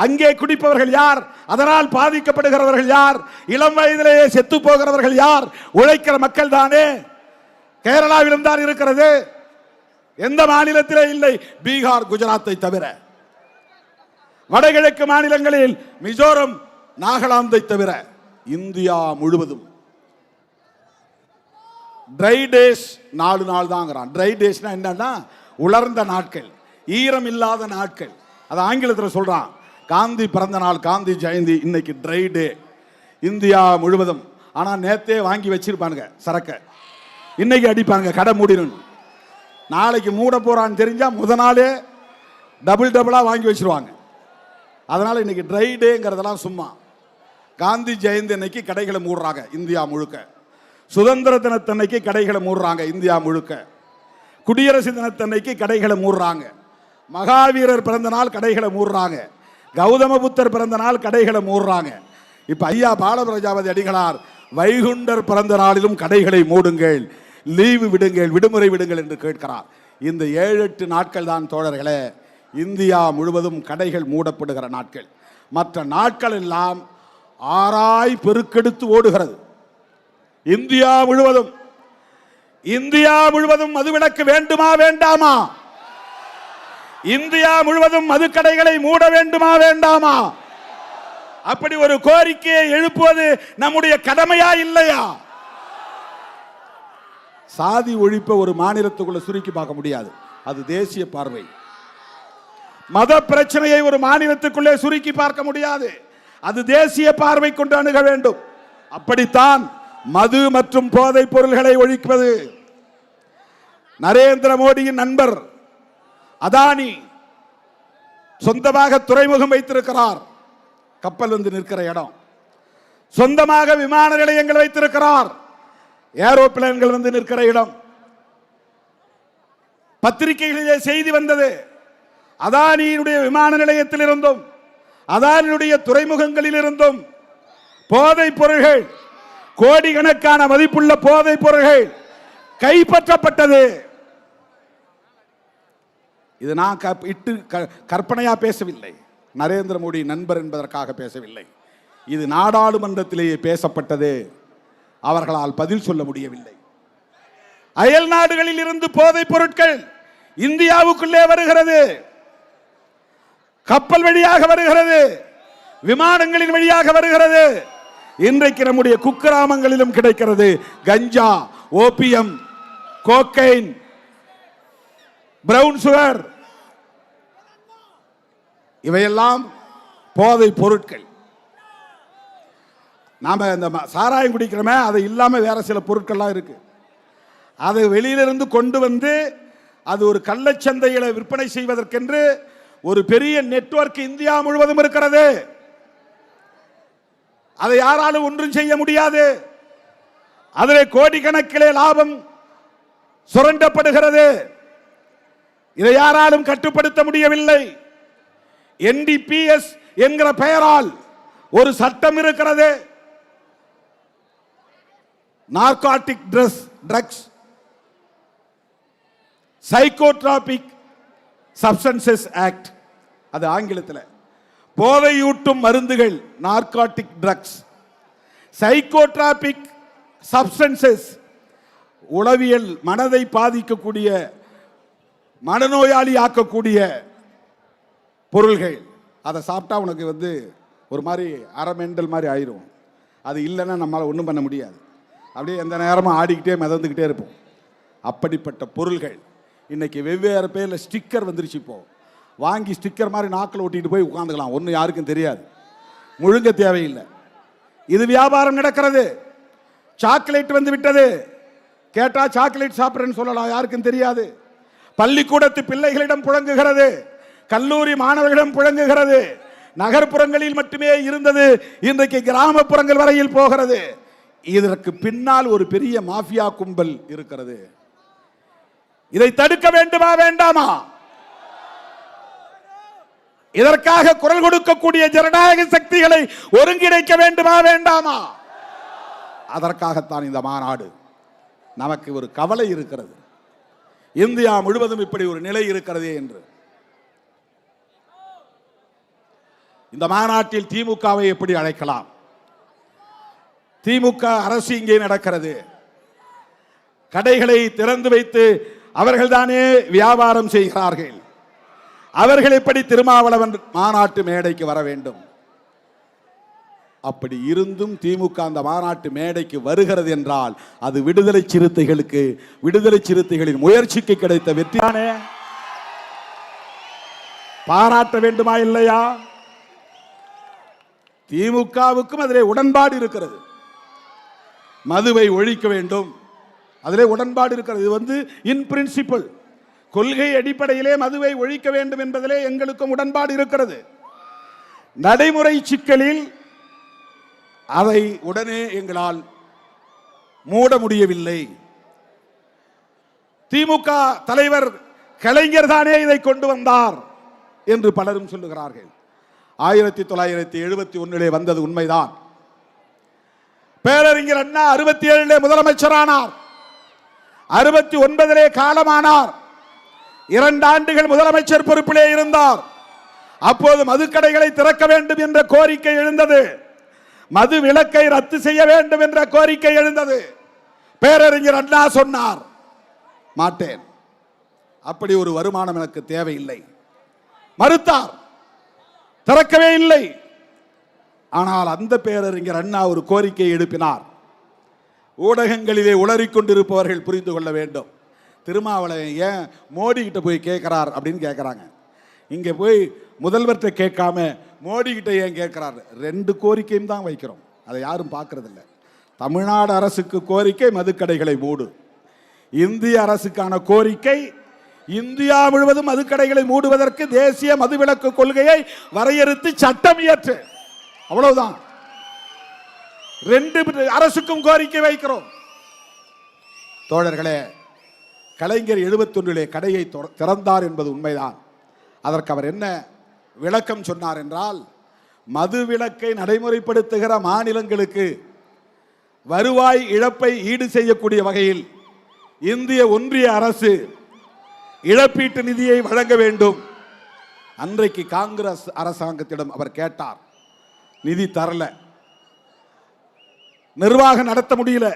அங்கே குடிப்பவர்கள் யார்? அதனால் பாதிக்கப்படுகிறவர்கள் யார்? இளம் வயதிலேயே செத்து போகிறவர்கள் யார்? உழைக்கிற மக்கள் தானே. கேரளாவிலும் தான் இருக்கிறது. எந்த மாநிலத்திலே இல்லை? பீகார், குஜராத்தை தவிர. வடகிழக்கு மாநிலங்களில் மிசோரம், நாகாலாந்தை தவிர இந்தியா முழுவதும் ட்ரை டேஸ் 4 நாள் தான். ட்ரை டேஸ்னா என்னன்னா உலர்ந்த நாட்கள், ஈரம் இல்லாத நாட்கள். அது ஆங்கிலத்தில் சொல்றான். காந்தி பிறந்த நாள், காந்தி ஜெயந்தி, இன்னைக்கு ட்ரை டே இந்தியா முழுவதும். ஆனா நேத்தே வாங்கி வச்சிருப்பானுங்க சரக்க, இன்னைக்கு அடிப்பாங்க கடை மூடிடும். நாளைக்கு மூட போறான்னு தெரிஞ்சா முத நாளே டபுளா வாங்கி வச்சிருவாங்க. அதனால இன்னைக்கு ட்ரை டேங்கிறதெல்லாம் சும்மா. காந்தி ஜெயந்தி அன்னைக்கு கடைகளை மூடுறாங்க இந்தியா முழுக்க. சுதந்திர தினத்தன்னைக்கு கடைகளை மூடுறாங்க இந்தியா முழுக்க. குடியரசு தினத்தன்னைக்கு கடைகளை மூடுறாங்க. மகாவீரர் பிறந்த நாள் கடைகளை மூடுறாங்க. கௌதம புத்தர் பிறந்த நாள் கடைகளை மூடுறாங்க. இப்ப ஐயா பாலபிரஜாபதி அடிகளார் வைகுண்டர் பிறந்த நாளிலும் கடைகளை மூடுங்கள், லீவு விடுங்கள், விடுமுறை விடுங்கள் என்று கேட்கிறார். இந்த 7-8 நாட்கள் தான் தோழர்களே இந்தியா முழுவதும் கடைகள் மூடப்படுகிற நாட்கள். மற்ற நாட்கள் எல்லாம் ஆராய் பெருக்கெடுத்து ஓடுகிறது. இந்தியா முழுவதும் மதுவிலக்கு வேண்டுமா வேண்டாமா? இந்தியா முழுவதும் மதுக்கடைகளை மூட வேண்டுமா வேண்டாமா? அப்படி ஒரு கோரிக்கையை எழுப்புவது நம்முடைய கடமையா இல்லையா? சாதி ஒழிப்பை ஒரு மாநிலத்துக்குள்ள சுருக்கி பார்க்க முடியாது, அது தேசிய பார்வை. மத பிரச்சனையை ஒரு மாநிலத்துக்குள்ளே சுருக்கி பார்க்க முடியாது, அது தேசிய பார்வை கொண்டு அணுக வேண்டும். அப்படித்தான் மது மற்றும் போதைப் பொருள்களை ஒழிப்பது. நரேந்திர மோடியின் நண்பர் அதானி சொந்தமாக துறைமுகம் வைத்திருக்கிறார், கப்பல் வந்து நிற்கிற இடம். சொந்தமாக விமான நிலையங்கள் வைத்திருக்கிறார், ஏரோப்ளேன்கள் வந்து நிற்கிற இடம். பத்திரிகைகளிலே செய்தி வந்தது, அதானியுடைய விமான நிலையத்தில் இருந்தும் அதானியுடைய துறைமுகங்களில் இருந்தும் போதைப் பொருள்கள், கோடிக்கணக்கான மதிப்புள்ள போதைப் பொருள்கள் கைப்பற்றப்பட்டது. இது நான் கற்பனையா பேசவில்லை, நரேந்திர மோடி நண்பர் என்பதற்காக பேசவில்லை. இது நாடாளுமன்றத்திலேயே பேசப்பட்டது, அவர்களால் பதில் சொல்ல முடியவில்லை. அயல் நாடுகளில் இருந்து போதைப் பொருட்கள் இந்தியாவுக்குள்ளே வருகிறது, கப்பல் வழியாக வருகிறது, விமானங்களின் வழியாக வருகிறது. இன்றைக்கு நம்முடைய குக்கிராமங்களிலும் கிடைக்கிறது. கஞ்சா, ஓபியம், கோக்கைன், பிரவுன் சுகர், இவையெல்லாம் போதை பொருட்கள். நாம இந்த சாராயம் குடிக்கிறோமே, அது இல்லாம வேற சில பொருட்கள்லாம் இருக்கு. அதை வெளியிலிருந்து கொண்டு வந்து அது ஒரு கள்ளச்சந்தையில விற்பனை செய்வதற்கென்று ஒரு பெரிய நெட்வொர்க் இந்தியா முழுவதும் இருக்கிறது. அதை யாராலும் ஒன்றும் செய்ய முடியாது. அதில் கோடிக்கணக்கிலே லாபம் சுரண்டப்படுகிறது. இதை யாராலும் கட்டுப்படுத்த முடியவில்லை. NDPS என்கிற பெயரால் ஒரு சட்டம் இருக்கிறது, narcotic drugs psychotropic substances act, அது ஆங்கிலத்தில். போதையூட்டும் மருந்துகள், நார்காட்டிக் ட்ரக்ஸ், சைக்கோட்ராபிக் சப்ஸ்டன்சஸ், உளவியல் மனதை பாதிக்கக்கூடிய, மனநோயாளி ஆக்கக்கூடிய பொருள்கள். அதை சாப்பிட்டா உனக்கு வந்து ஒரு மாதிரி அரை மெண்டல் மாதிரி ஆயிரும். அது இல்லைன்னா நம்மளால் ஒன்றும் பண்ண முடியாது, அப்படியே எந்த நேரமும் ஆடிக்கிட்டே மிதந்துக்கிட்டே இருப்போம். அப்படிப்பட்ட பொருள்கள் இன்னைக்கு வெவ்வேறு பேரில் ஸ்டிக்கர் வந்துருச்சு. இப்போ வாங்கி ஸ்டிக்கர் மாதிரி நாக்கில் ஒட்டிட்டு போய் உட்காந்துக்கலாம், ஒன்றும் யாருக்கும் தெரியாது, முழுங்க தேவையில்லை. இது வியாபாரம் நடக்கிறது. சாக்லேட் வந்து விட்டது, கேட்டா சாக்லேட் சாப்பிட்றேன்னு சொல்லலாம், யாருக்கும் தெரியாது. பள்ளிக்கூடத்து பிள்ளைகளிடம் புழங்குகிறது, கல்லூரி மாணவர்களிடம் புழங்குகிறது. நகர்ப்புறங்களில் மட்டுமே இருந்தது, இன்றைக்கு கிராமப்புறங்கள் வரையில் போகிறது. இதற்கு பின்னால் ஒரு பெரிய மாஃபியா கும்பல் இருக்கிறது. இதை தடுக்க வேண்டுமா வேண்டாமா? இதற்காக குரல் கொடுக்கக்கூடிய ஜனநாயக சக்திகளை ஒருங்கிணைக்க வேண்டுமா வேண்டாமா? அதற்காகத்தான் இந்த மாநாடு. நமக்கு ஒரு கவலை இருக்கிறது, இந்தியா முழுவதும் இப்படி ஒரு நிலை இருக்கிறதே என்று. இந்த மாநாட்டில் திமுகவை எப்படி அழைக்கலாம்? திமுக அரசு இங்கே நடக்கிறது, கடைகளை திறந்து வைத்து அவர்கள்தானே வியாபாரம் செய்கிறார்கள். அவர்கள் எப்படி திருமாவளவன் மாநாட்டு மேடைக்கு வர வேண்டும்? அப்படி இருந்தும் திமுக அந்த மாநாட்டு மேடைக்கு வருகிறது என்றால் அது விடுதலை சிறுத்தைகளுக்கு, விடுதலை சிறுத்தைகளின் முயற்சிக்கு கிடைத்த வெற்றியானே. பாராட்ட வேண்டுமா இல்லையா? திமுகவுக்கும் அதிலே உடன்பாடு இருக்கிறது. மதுவை ஒழிக்க வேண்டும், அதிலே உடன்பாடு இருக்கிறது. இது இன் பிரின்சிபல், கொள்கை அடிப்படையிலே மதுவை ஒழிக்க வேண்டும் என்பதிலே எங்களுக்கும் உடன்பாடு இருக்கிறது. நடைமுறை சிக்கலில் அதை உடனே எங்களால் மூட முடியவில்லை. திமுக தலைவர் கலைஞர் தானே இதை கொண்டு வந்தார் என்று பலரும் சொல்லுகிறார்கள். 1971 வந்தது உண்மைதான். பேரறிஞர் அண்ணா 67 முதலமைச்சரானார், 69 காலமானார். 2 ஆண்டுகள் முதலமைச்சர் பொறுப்பிலே இருந்தார். அப்போது மதுக்கடைகளை திறக்க வேண்டும் என்ற கோரிக்கை எழுந்தது, மது விலக்கை ரத்து செய்ய வேண்டும் என்ற கோரிக்கை எழுந்தது. பேரறிஞர் அண்ணா சொன்னார், மாட்டேன், அப்படி ஒரு வருமானம் எனக்கு தேவையில்லை, மறுத்தார், திறக்கவே இல்லை. ஆனால் அந்த பேரறிஞர் அண்ணா ஒரு கோரிக்கையை எழுப்பினார். ஊடகங்களிலே உளறிக்கொண்டிருப்பவர்கள் புரிந்து கொள்ள வேண்டும், திருமாவளவன் ஏன் மோடி கிட்ட போய் கேட்கிறார் அப்படின்னு கேட்கிறாங்க. இங்கே போய் முதல்வர்கிட்ட கேட்காம மோடி கிட்ட ஏன் கேட்கிறார்? 2 கோரிக்கையும் தான் வைக்கிறோம், அதை யாரும் பார்க்கறது இல்லை. தமிழ்நாடு அரசுக்கு கோரிக்கை மதுக்கடைகளை மூடு, இந்திய அரசுக்கான கோரிக்கை இந்தியா முழுவதும் மதுக்கடைகளை மூடுவதற்கு தேசிய மதுவிலக்கு கொள்கையை வரையறுத்து சட்டம் இயற்று, அவ்வளவுதான். 2 அரசுக்கும் கோரிக்கை வைக்கிறோம். தோழர்களே, கலைஞர் 71 கடையை திறந்தார் என்பது உண்மைதான். அதற்கு அவர் என்ன விளக்கம் சொன்னார் என்றால், மது விலக்கை நடைமுறைப்படுத்துகிற மாநிலங்களுக்கு வருவாய் இழப்பை ஈடு செய்யக்கூடிய வகையில் இந்திய ஒன்றிய அரசு இழப்பீட்டு நிதியை வழங்க வேண்டும். அன்றைக்கு காங்கிரஸ் அரசாங்கத்திடம் அவர் கேட்டார், நிதி தரல, நிர்வாகம் நடத்த முடியல,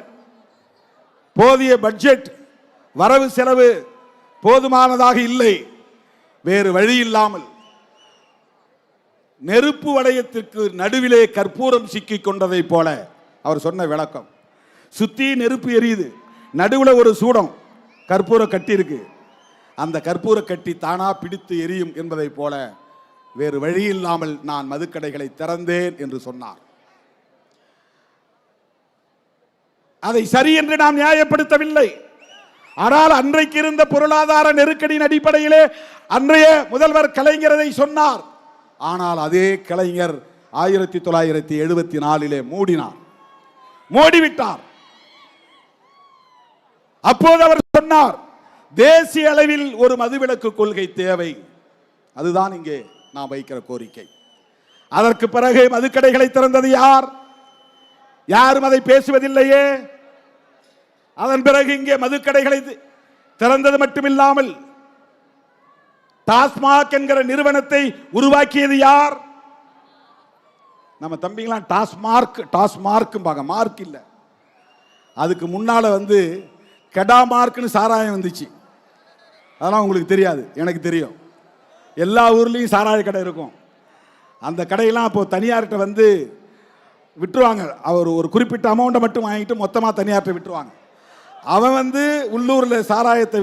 போதிய பட்ஜெட் வரவு செலவு போதுமானதாக இல்லை. வேறு வழி இல்லாமல் நெருப்பு வளையத்திற்கு நடுவிலே கற்பூரம் சிக்கிக் கொண்டதை போல அவர் சொன்ன விளக்கம். சுத்தி நெருப்பு எரியுது, நடுவில் ஒரு சூடம் கற்பூர கட்டி இருக்கு, அந்த கற்பூர கட்டி தானா பிடித்து எரியும் என்பதை போல வேறு வழி இல்லாமல் நான் மதுக்கடைகளை திறந்தேன் என்று சொன்னார். அதை சரி என்று நாம் நியாயப்படுத்தவில்லை. ஆனால் அன்றைக்கு இருந்த பொருளாதார நெருக்கடியின் அடிப்படையிலே அன்றைய முதல்வர் கலைஞர் சொன்னார். ஆனால் அதே கலைஞர் 1974 மூடினார், மூடிவிட்டார். அப்போது அவர் சொன்னார், தேசிய அளவில் ஒரு மதுவிலக்கு கொள்கை தேவை, அதுதான் இங்கே நாம் வைக்கிற கோரிக்கை. அதற்கு பிறகு மதுக்கடைகளை திறந்தது யார்? யாரும் அதை பேசுவதில்லையே. அதன் பிறகு இங்கே மதுக்கடைகளை திறந்தது மட்டுமில்லாமல் டாஸ்மாக் என்கிற நிறுவனத்தை உருவாக்கியது யார்? நம்ம தம்பிங்களாம் டாஸ்மார்க் டாஸ்மார்க் மார்க் இல்லை, அதுக்கு முன்னால கெடா மார்க்னு சாராயம் வந்துச்சு. அதெல்லாம் உங்களுக்கு தெரியாது, எனக்கு தெரியும். எல்லா ஊர்லேயும் சாராய கடை இருக்கும். அந்த கடையெல்லாம் இப்போ தனியார்கிட்ட விட்டுருவாங்க. அவர் ஒரு குறிப்பிட்ட அமௌண்ட்டை மட்டும் வாங்கிட்டு மொத்தமாக தனியார்கிட்ட விட்டுருவாங்க. அவன் உள்ளூரில் சாராயத்தை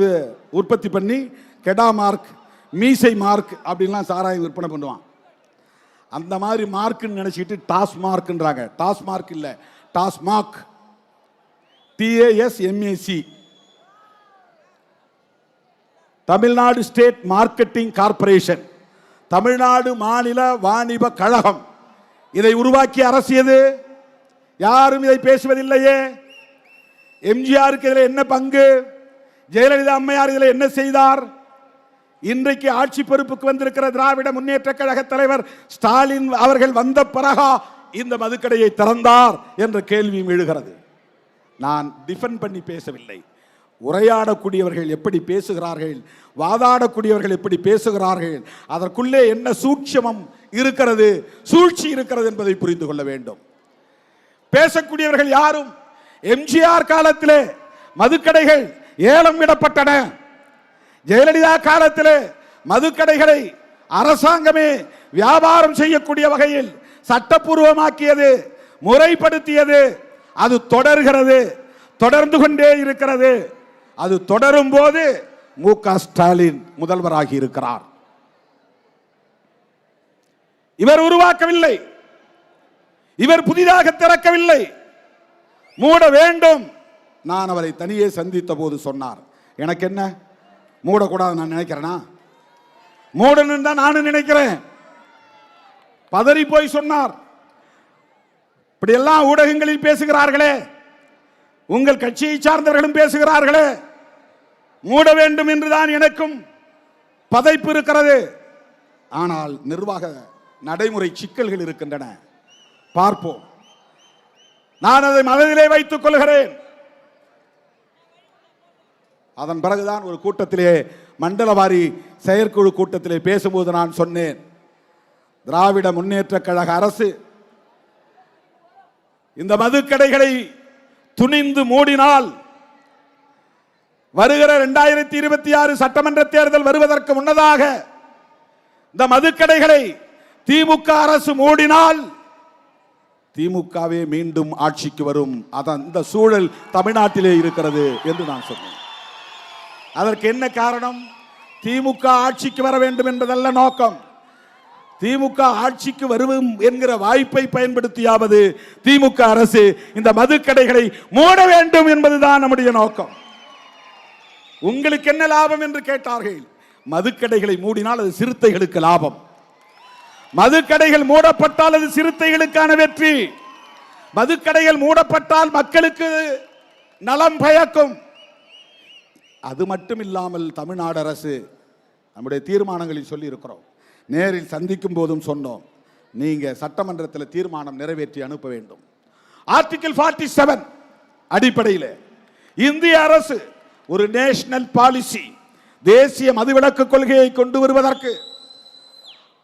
உற்பத்தி பண்ணி கெடா மார்க், மீசை மார்க் அப்படின்லாம் சாராயம் விற்பனை பண்ணுவான். அந்த மாதிரி மார்க்குன்னு நினச்சிக்கிட்டு டாஸ்மார்க்ன்றாங்க. டாஸ்மார்க் இல்லை, TASMAC, TASMAC, Tamil Nadu state marketing corporation, Tamil Nadu மாநில வாணிப கழகம். இதை உருவாக்கிய அரசு எது? யாரும் இதை பேசுவதில்லையே. எம்ஜிஆருக்கு இதில் என்ன பங்கு? ஜெயலலிதா அம்மையார் இதில் என்ன செய்தார்? இன்றைக்கு ஆட்சி பொறுப்புக்கு வந்திருக்கிற திராவிட முன்னேற்ற கழக தலைவர் ஸ்டாலின் அவர்கள் வந்த பிறகா இந்த மதுக்கடையை திறந்தார் என்ற கேள்வியும் எழுகிறது. நான் டிஃபெண்ட் பண்ணி பேசவில்லை. உரையாடக்கூடியவர்கள் எப்படி பேசுகிறார்கள், வாதாடக்கூடியவர்கள் எப்படி பேசுகிறார்கள், அதற்குள்ளே என்ன சூட்சமம் இருக்கிறது, சூழ்ச்சி இருக்கிறது என்பதை புரிந்து கொள்ள வேண்டும். பேசக்கூடியவர்கள் யாரும் எம்ஜிஆர் காலத்திலே மதுக்கடைகள் ஏலம் விடப்பட்டன. ஜெயலலிதா காலத்திலே மதுக்கடைகளை அரசாங்கமே வியாபாரம் செய்யக்கூடிய வகையில் சட்டப்பூர்வமாக்கியது, முறைப்படுத்தியது. அது தொடர்கிறது, தொடர்ந்து கொண்டே இருக்கிறது. அது தொடரும் போது மு.க. ஸ்டாலின் முதல்வராகி இருக்கிறார். இவர் உருவாக்கவில்லை, இவர் புதிதாக திறக்கவில்லை. மூட வேண்டும். நான் அவரை தனியே சந்தித்த போது சொன்னார், எனக்கு என்ன மூடக்கூடாது நான் நினைக்கிறேனா? மூடணும் தான் நானும் நினைக்கிறேன். பதறி போய் சொன்னார். இப்படியெல்லாம் ஊடகங்களில் பேசுகிறார்களே, உங்கள் கட்சியை சார்ந்தவர்களும் பேசுகிறார்களே, மூட வேண்டும் என்றுதான் எனக்கும் பதைப்பு இருக்கிறது. ஆனால் நிர்வாக நடைமுறை சிக்கல்கள் இருக்கின்றன, பார்ப்போம். நான் அதை மனதிலே வைத்துக் கொள்கிறேன். அதன் பிறகுதான் ஒரு கூட்டத்திலே, மண்டலவாரி செயற்குழு கூட்டத்திலே பேசும்போது நான் சொன்னேன், திராவிட முன்னேற்ற கழக அரசு இந்த மதுக்கடைகளை துணிந்து மூடினால் வருகிற 2026 சட்டமன்ற தேர்தல் வருவதற்கு முன்னதாக இந்த மதுக்கடைகளை திமுக அரசு மூடினால் திமுகவே மீண்டும் ஆட்சிக்கு வரும். அந்த சூழல் தமிழ்நாட்டிலே இருக்கிறது என்று நான் சொன்னேன். அதற்கு என்ன காரணம்? திமுக ஆட்சிக்கு வர வேண்டும் என்பதல்ல நோக்கம். திமுக ஆட்சிக்கு வருவோம் என்கிற வாய்ப்பை பயன்படுத்தியாவது திமுக அரசு இந்த மதுக்கடைகளை மூட வேண்டும் என்பதுதான் நம்முடைய நோக்கம். உங்களுக்கு என்ன லாபம் என்று கேட்டார்கள். மதுக்கடைகளை மூடினால் அது சிறுத்தைகளுக்கு லாபம். மதுக்கடைகள் மூடப்பட்டால் அது சிறுத்தைகளுக்கான வெற்றி. மதுக்கடைகள் மூடப்பட்டால் மக்களுக்கு நலம் பயக்கும். அது மட்டும் இல்லாமல் தமிழ்நாடு அரசு நம்முடைய தீர்மானங்களில் சொல்லி இருக்கிறோம், நேரில் சந்திக்கும் போதும் சொன்னோம், நீங்க சட்டமன்றத்தில் தீர்மானம் நிறைவேற்றி அனுப்ப வேண்டும். ஆர்டிகிள் 47 அடிப்படையில் இந்திய அரசு ஒரு நேஷனல் பாலிசி, தேசிய மதுவிலக்கு கொள்கையை கொண்டு வருவதற்கு,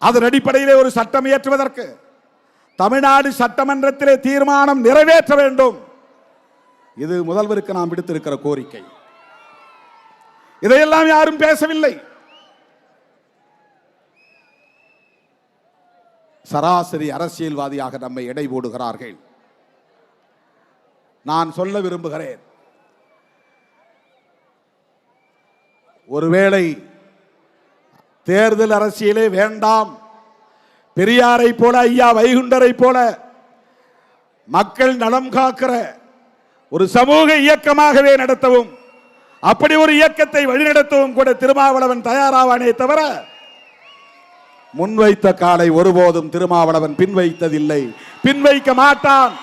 அதன் அடிப்படையிலே ஒரு சட்டம் இயற்றுவதற்கு தமிழ்நாடு சட்டமன்றத்திலே தீர்மானம் நிறைவேற்ற வேண்டும். இது முதல்வருக்கு நாம் விடுத்திருக்கிற கோரிக்கை. இதையெல்லாம் யாரும் பேசவில்லை. சராசரி அரசியல்வாதியாக நம்மை எடை போடுகிறார்கள். நான் சொல்ல விரும்புகிறேன், ஒருவேளை தேர்தல் அரசியலே வேண்டாம், பெரியாரை போல ஐயா வைகுண்டரை போல மக்கள் நலம் காக்கிற ஒரு சமூக இயக்கமாகவே நடத்தவும், அப்படி ஒரு இயக்கத்தை வழிநடத்தவும் கூட திருமாவளவன் தயாராவானே தவிர முன்வைத்த காலை ஒருபோதும் திருமாவளவன் பின்வைத்ததில்லை, பின்வைக்க மாட்டான்.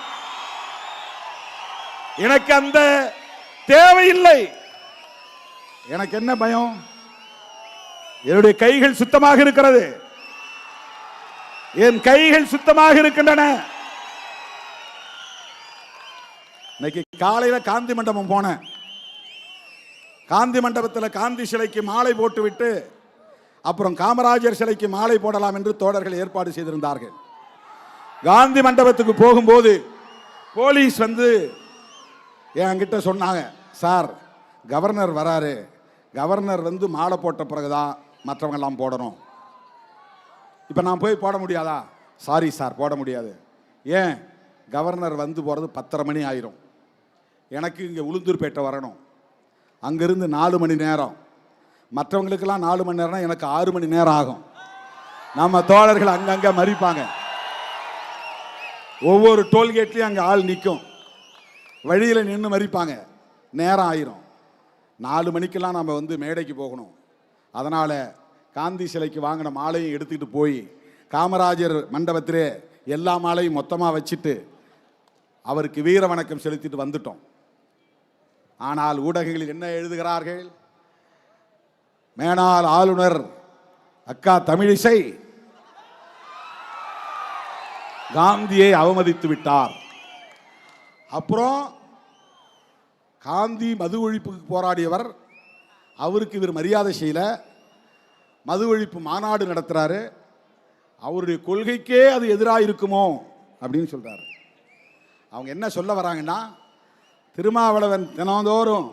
எனக்கு அந்த தேவையில்லை. எனக்கு என்ன பயம்? என்னுடைய கைகள் சுத்தமாக இருக்கிறது, என் கைகள் சுத்தமாக இருக்கின்றன. இன்னைக்கு காலையில காந்தி மண்டபம் போனேன். காந்தி மண்டபத்தில் காந்தி சிலைக்கு மாலை போட்டுவிட்டு அப்புறம் காமராஜர் சிலைக்கு மாலை போடலாம் என்று தோழர்கள் ஏற்பாடு செய்திருந்தார்கள். காந்தி மண்டபத்துக்கு போகும்போது போலீஸ் வந்து என்கிட்ட சொன்னாங்க, சார் கவர்னர் வராரு, கவர்னர் வந்து மாலை போட்ட பிறகுதான் மற்றவங்க எல்லாம் போடணும். இப்போ நான் போய் போட முடியாதா? சாரி சார், போட முடியாது. ஏன்? கவர்னர் வந்து போகிறது 10:30 மணி ஆயிரும். எனக்கு இங்கே உளுந்தூர்பேட்டை வரணும், அங்கிருந்து 4 மணி நேரம். மற்றவங்களுக்கெல்லாம் 4 மணி நேரம்னா எனக்கு 6 மணி நேரம் ஆகும். நம்ம தோழர்கள் அங்கங்கே மறிப்பாங்க. ஒவ்வொரு டோல்கேட்லையும் அங்கே ஆள் நிற்கும், வழியில் நின்று மறிப்பாங்க, நேரம் ஆயிரும். 4 மணிக்கெல்லாம் நம்ம வந்து மேடைக்கு போகணும். அதனால் காந்தி சிலைக்கு வாங்கின மாலையும் எடுத்துக்கிட்டு போய் காமராஜர் மண்டபத்திலே எல்லா மாலையும் மொத்தமாக வச்சுட்டு அவருக்கு வீர வணக்கம் செலுத்திட்டு வந்துட்டோம். ஆனால் ஊடகங்களில் என்ன எழுதுகிறார்கள்? மேனாள் ஆளுநர் அக்கா தமிழிசை காந்தியை அவமதித்து விட்டார். அப்புறம் காந்தி மது ஒழிப்புக்கு போராடியவர், அவருக்கு இவர் மரியாதை செய்யல. மது ஒழிப்பு மாநாடு நடத்துறாரு, அவருடைய கொள்கைக்கே அது எதிராக இருக்குமோ அப்படின்னு சொல்றாரு. அவங்க என்ன சொல்ல வராங்கன்னா, திருமாவளவன் தினந்தோறும்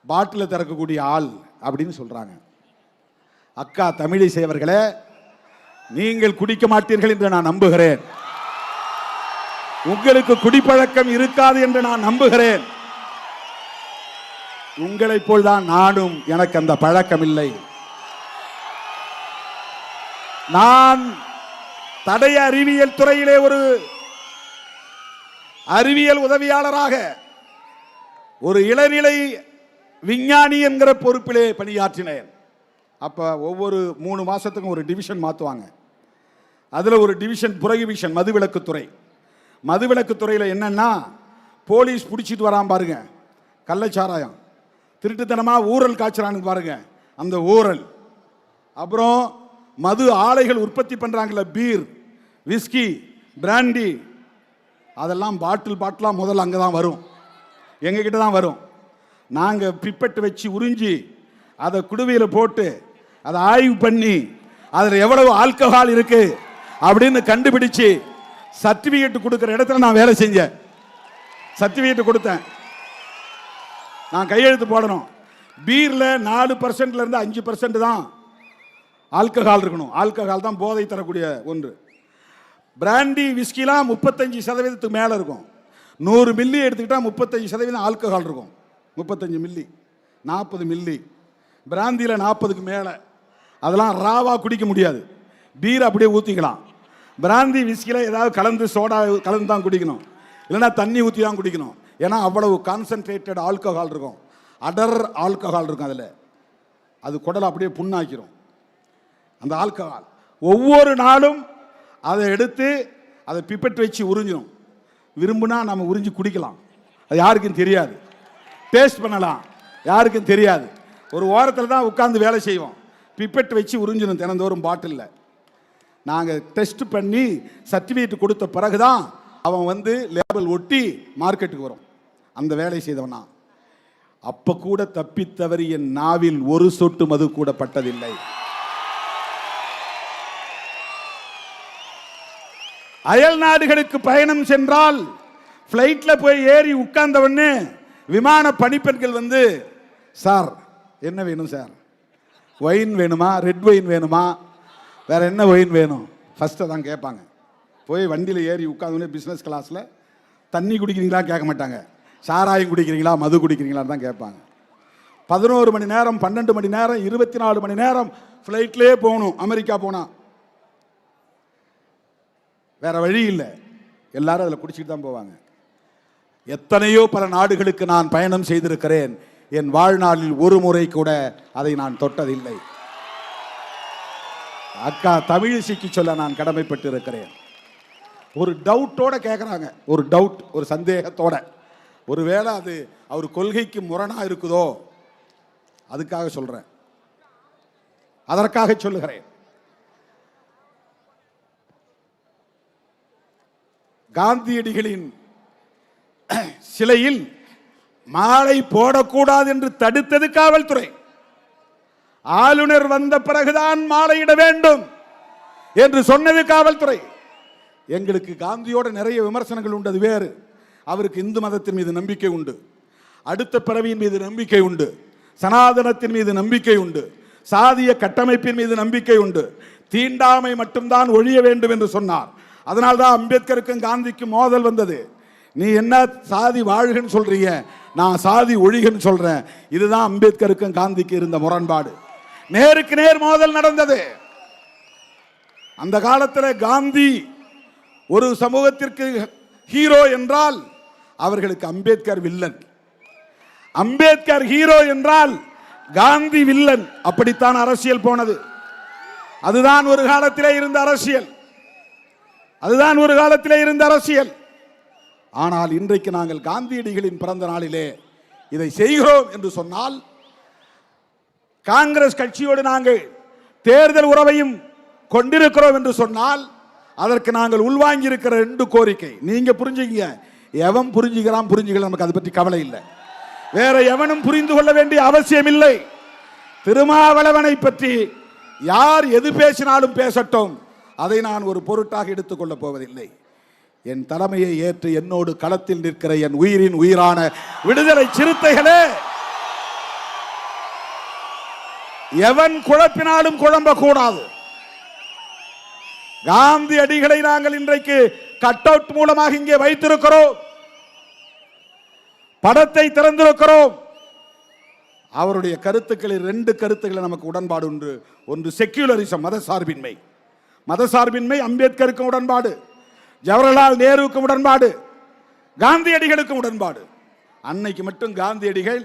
பாட்டில் திறக்கக்கூடிய ஆள் அப்படின்னு சொல்றாங்க. அக்கா தமிழிசை அவர்களே, நீங்கள் குடிக்க மாட்டீர்கள் என்று நான் நம்புகிறேன். உங்களுக்கு குடிப்பழக்கம் இருக்காது என்று நான் நம்புகிறேன். உங்களைப் போல்தான் நானும், எனக்கு அந்த பழக்கம் இல்லை. நான் தடய அறிவியல் துறையிலே ஒரு அறிவியல் உதவியாளராக, ஒரு இளநிலை விஞ்ஞானி என்கிற பொறுப்பிலே பணியாற்றினேன். அப்ப ஒவ்வொரு 3 மாசத்துக்கும் ஒரு டிவிஷன் மாற்றுவாங்க. அதுல ஒரு டிவிஷன் புரோகிபிஷன், மதுவிலக்குத்துறை. மதுவிலக்குத்துறையில் என்னன்னா, போலீஸ் பிடிச்சிட்டு வரான் பாருங்க கள்ளச்சாராயம், திருட்டுத்தனமா ஊரல் காய்ச்சறான்னு பாருங்க அந்த ஊரல், அப்புறம் மது ஆலைகள் உற்பத்தி பண்றாங்கல்ல, பீர், விஸ்கி, பிராண்டி, அதெல்லாம் பாட்டிலா முதல்ல அங்கே தான் வரும், எங்ககிட்ட தான் வரும். நாங்கள் பிப்பெட்டு வச்சு உறிஞ்சி அதை குடுவையில் போட்டு அதை ஆய்வு பண்ணி அதில் எவ்வளவு ஆல்கஹால் இருக்கு அப்படின்னு கண்டுபிடிச்சு சர்டிபிகேட் கொடுக்குற இடத்துல நான் வேலை செஞ்சேன். சர்டிபிகேட் கொடுத்தேன், நான் கையெழுத்து போடணும். பீரில் 4% இருந்து 5% தான் ஆல்கஹால் இருக்கணும். ஆல்கஹால் தான் போதை தரக்கூடிய ஒன்று. பிராண்டி விஸ்கிலாம் 35% மேலே இருக்கும். 100 மில்லி எடுத்துக்கிட்டால் 35% ஆல்கஹால் இருக்கும். 35 மில்லி, 40 மில்லி. பிராந்தியில் 40க்கு மேலே. அதெல்லாம் ராவா குடிக்க முடியாது, பீர் அப்படியே ஊற்றிக்கலாம். பிராந்தி விஸ்கியில் ஏதாவது கலந்து, சோடா கலந்து தான் குடிக்கணும், இல்லைன்னா தண்ணி ஊற்றி தான் குடிக்கணும். ஏன்னா அவ்வளவு கான்சன்ட்ரேட்டட் ஆல்கஹால் இருக்கும், அடர் ஆல்கஹால் இருக்கும். அதில் அது குடலை அப்படியே புண்ணாக்கிரும் அந்த ஆல்கஹால். ஒவ்வொரு நாளும் அதை எடுத்து அதை பிப்பெட்டு வச்சு உறிஞ்சணும். விரும்புனா நம்ம உறிஞ்சி குடிக்கலாம், அது யாருக்கும் தெரியாது. டேஸ்ட் பண்ணலாம், யாருக்கும் தெரியாது. ஒரு ஓரத்தில் தான் உட்கார்ந்து வேலை செய்வோம். பிப்பெட்டு வச்சு உறிஞ்சணும் தினந்தோறும் பாட்டிலில். நாங்கள் டெஸ்ட் பண்ணி சர்டிஃபிகேட் கொடுத்த பிறகுதான் அவன் வந்து லேபிள் ஒட்டி மார்க்கெட்டுக்கு வரும். அந்த வேலை செய்தவனா. அப்ப கூட தப்பித்தவறி என் நாவில் ஒரு சொட்டு மது கூட பட்டதில்லை. அயல் நாடுகளுக்கு பயணம் சென்றால் பிளைட்ல போய் ஏறி உட்கார்ந்தவன்னு விமான பணிப்பெண்கள் வந்து, சார் என்ன வேணும் சார், ஒயின் வேணுமா, ரெட் ஒயின் வேணுமா, வேற என்ன ஒயின் வேணும், ஃபர்ஸ்ட் தான் கேட்பாங்க. போய் வண்டியில் ஏறி உட்கார்ந்து பிஸ்னஸ் கிளாஸில் தண்ணி குடிக்கிறீங்களா கேட்க மாட்டாங்க, சாராயம் குடிக்கிறீங்களா, மது குடிக்கிறீங்களான்னு தான் கேட்பாங்க. 11 மணி நேரம், 12 மணி நேரம், 24 மணி நேரம் ஃப்ளைட்லேயே போகணும். அமெரிக்கா போனா வேற வழி இல்லை, எல்லாரும் அதில் குடிச்சிட்டு தான் போவாங்க. எத்தனையோ பல நாடுகளுக்கு நான் பயணம் செய்திருக்கிறேன். என் வாழ்நாளில் ஒரு முறை கூட அதை நான் தொட்டதில்லை. அக்கா தமிழிசைக்கு சொல்ல நான் கடமைப்பட்டு இருக்கிறேன். ஒரு டவுட்டோட கேட்குறாங்க, ஒரு டவுட், ஒரு சந்தேகத்தோட. ஒருவேளை அது அவர் கொள்கைக்கு முரணா இருக்குதோ, அதுக்காக சொல்றேன், அதற்காக சொல்லுகிறேன். காந்தியடிகளின் சிலையில் மாலை போடக்கூடாது என்று தடுத்தது காவல்துறை. ஆளுநர் வந்த பிறகுதான் மாலையிட வேண்டும் என்று சொன்னது காவல்துறை. எங்களுக்கு காந்தியோட நிறைய விமர்சனங்கள் உண்டு, அது வேறு. அவருக்கு இந்து மதத்தின் மீது நம்பிக்கை உண்டு, அடுத்த பிறவியின் மீது நம்பிக்கை உண்டு, சனாதனத்தின் மீது நம்பிக்கை உண்டு, சாதிய கட்டமைப்பின் மீது நம்பிக்கை உண்டு. தீண்டாமை மட்டும்தான் ஒழிய வேண்டும் என்று சொன்னார். அதனால்தான் அம்பேத்கருக்கும் காந்திக்கும் மோதல் வந்தது. நீ என்ன சாதி வாழ்கன்னு சொல்றீங்க, நான் சாதி ஒழிகன்னு சொல்றேன். இதுதான் அம்பேத்கருக்கும் காந்திக்கு இருந்த முரண்பாடு. நேருக்கு நேர் மோதல் நடந்தது. அந்த காலத்தில் காந்தி ஒரு சமூகத்திற்கு ஹீரோ என்றால் அவர்களுக்கு அம்பேத்கர் வில்லன், அம்பேத்கர் ஹீரோ என்றால் காந்தி வில்லன். அப்படித்தான் அரசியல் போனது. அதுதான் ஒரு காலத்திலே இருந்த அரசியல், அதுதான் ஒரு காலத்திலே இருந்த அரசியல். ஆனால் இன்றைக்கு நாங்கள் காந்தியடிகளின் பிறந்த நாளிலே இதை செய்கிறோம் என்று சொன்னால், காங்கிரஸ் கட்சியோடு நாங்கள் தேர்தல் உறவையும் கொண்டிருக்கிறோம் என்று சொன்னால், அதற்கு நாங்கள் உள்வாங்கி இருக்கிற 2 கோரிக்கை நீங்க புரிஞ்சுக்கங்க. எவன் புரிஞ்சுக்கலாம், நமக்கு அதை பற்றி கவலை இல்லை. வேற எவனும் புரிந்து கொள்ள வேண்டிய அவசியம் இல்லை. திருமாவளவனை பற்றி யார் எது பேசினாலும் பேசட்டும், அதை நான் ஒரு பொருட்டாக எடுத்துக்கொள்ளப் போவதில்லை. என் தலைமையை ஏற்று என்னோடு களத்தில் நிற்கிற என் உயிரின் உயிரான விடுதலை சிறுத்தைகளே, எவன் குழப்பினாலும் குழம்பக்கூடாது. காந்தியடிகளை நாங்கள் இன்றைக்கு கட் அவுட் மூலமாக இங்கே வைத்திருக்கிறோம், படத்தை திறந்திருக்கிறோம். அவருடைய கருத்துக்களில் 2 கருத்துக்கள் நமக்கு உடன்பாடு உண்டு. ஒன்று செக்யூலரிசம், மதசார்பின்மை, அம்பேத்கருக்கும் உடன்பாடு, ஜவஹர்லால் நேருவுக்கும் உடன்பாடு, காந்தியடிகளுக்கும் உடன்பாடு. அன்னைக்கு மட்டும் காந்தியடிகள்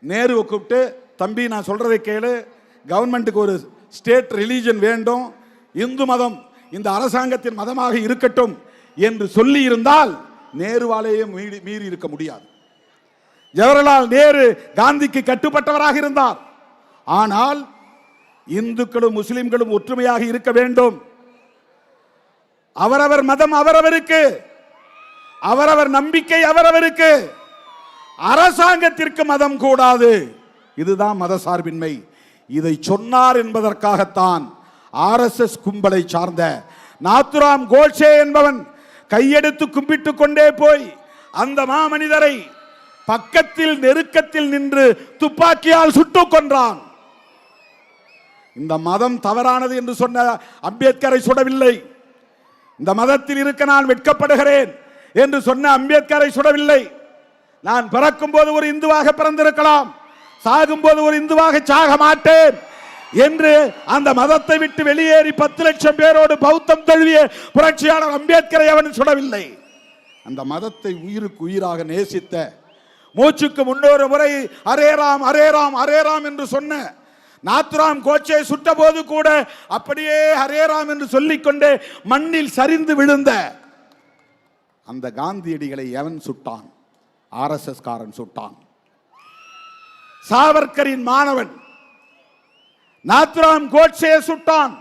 நேருவை கூப்பிட்டு, தம்பி நான் சொல்றதை கேளு, கவர்மெண்ட்டுக்கு ஒரு ஸ்டேட் ரிலீஜன் வேண்டும், இந்து மதம் இந்த அரசாங்கத்தின் மதமாக இருக்கட்டும் என்று சொல்லி இருந்தால் நேருவாலேயே மீறி இருக்க முடியாது. ஜவஹர்லால் நேரு காந்திக்கு கட்டுப்பட்டவராக இருந்தார். ஆனால் இந்துக்களும் முஸ்லிம்களும் ஒற்றுமையாக இருக்க வேண்டும், அவரவர் மதம் அவரவருக்கு, அவரவர் நம்பிக்கை அவரவருக்கு, அரசாங்கத்திற்கு மதம் கூடாது. இதுதான் மதசார்பின்மை. இதை சொன்னார் என்பதற்காகத்தான் RSS கும்பலை சார்ந்த நாத்துராம் கோட்சே என்பவன் கையெடுத்து கும்பிட்டு கொண்டே போய் அந்த மாமனிதரை பக்கத்தில் நெருக்கத்தில் நின்று துப்பாக்கியால் சுட்டுக் கொன்றான். இந்த மதம் தவறானது என்று சொன்ன அம்பேத்கரை சுடவில்லை. இந்த மதத்தில் இருக்க நான் வெட்கப்படுகிறேன் என்று சொன்ன அம்பேத்கரை சுடவில்லை. நான் பிறக்கும் போது ஒரு இந்துவாக பிறந்திருக்கலாம், சாகும் போது ஒரு இந்துவாக சாக மாட்டேன் என்று அந்த மதத்தை விட்டு வெளியேறி 10 லட்சம் பேரோடு பௌத்தம் தழுவிய புரட்சியாளர் அம்பேத்கரை அவன் சுடவில்லை. அந்த மதத்தை உயிருக்கு உயிராக நேசித்த, மூச்சுக்கு 300 முறை ஹரே ராம் ஹரே ராம் ஹரே ராம் என்று சொன்ன நாத்துராம் கோட்சே சுட்ட போது கூட அப்படியே ஹரே ராம் என்று சொல்லிக்கொண்டே மண்ணில் சரிந்து விழுந்த அந்த காந்தியடிகளை எவன் சுட்டான்? RSS காரன் சுட்டான். சாவர்கரின் மாணவன் நாத்துராம் கோட்சே சுட்டான்.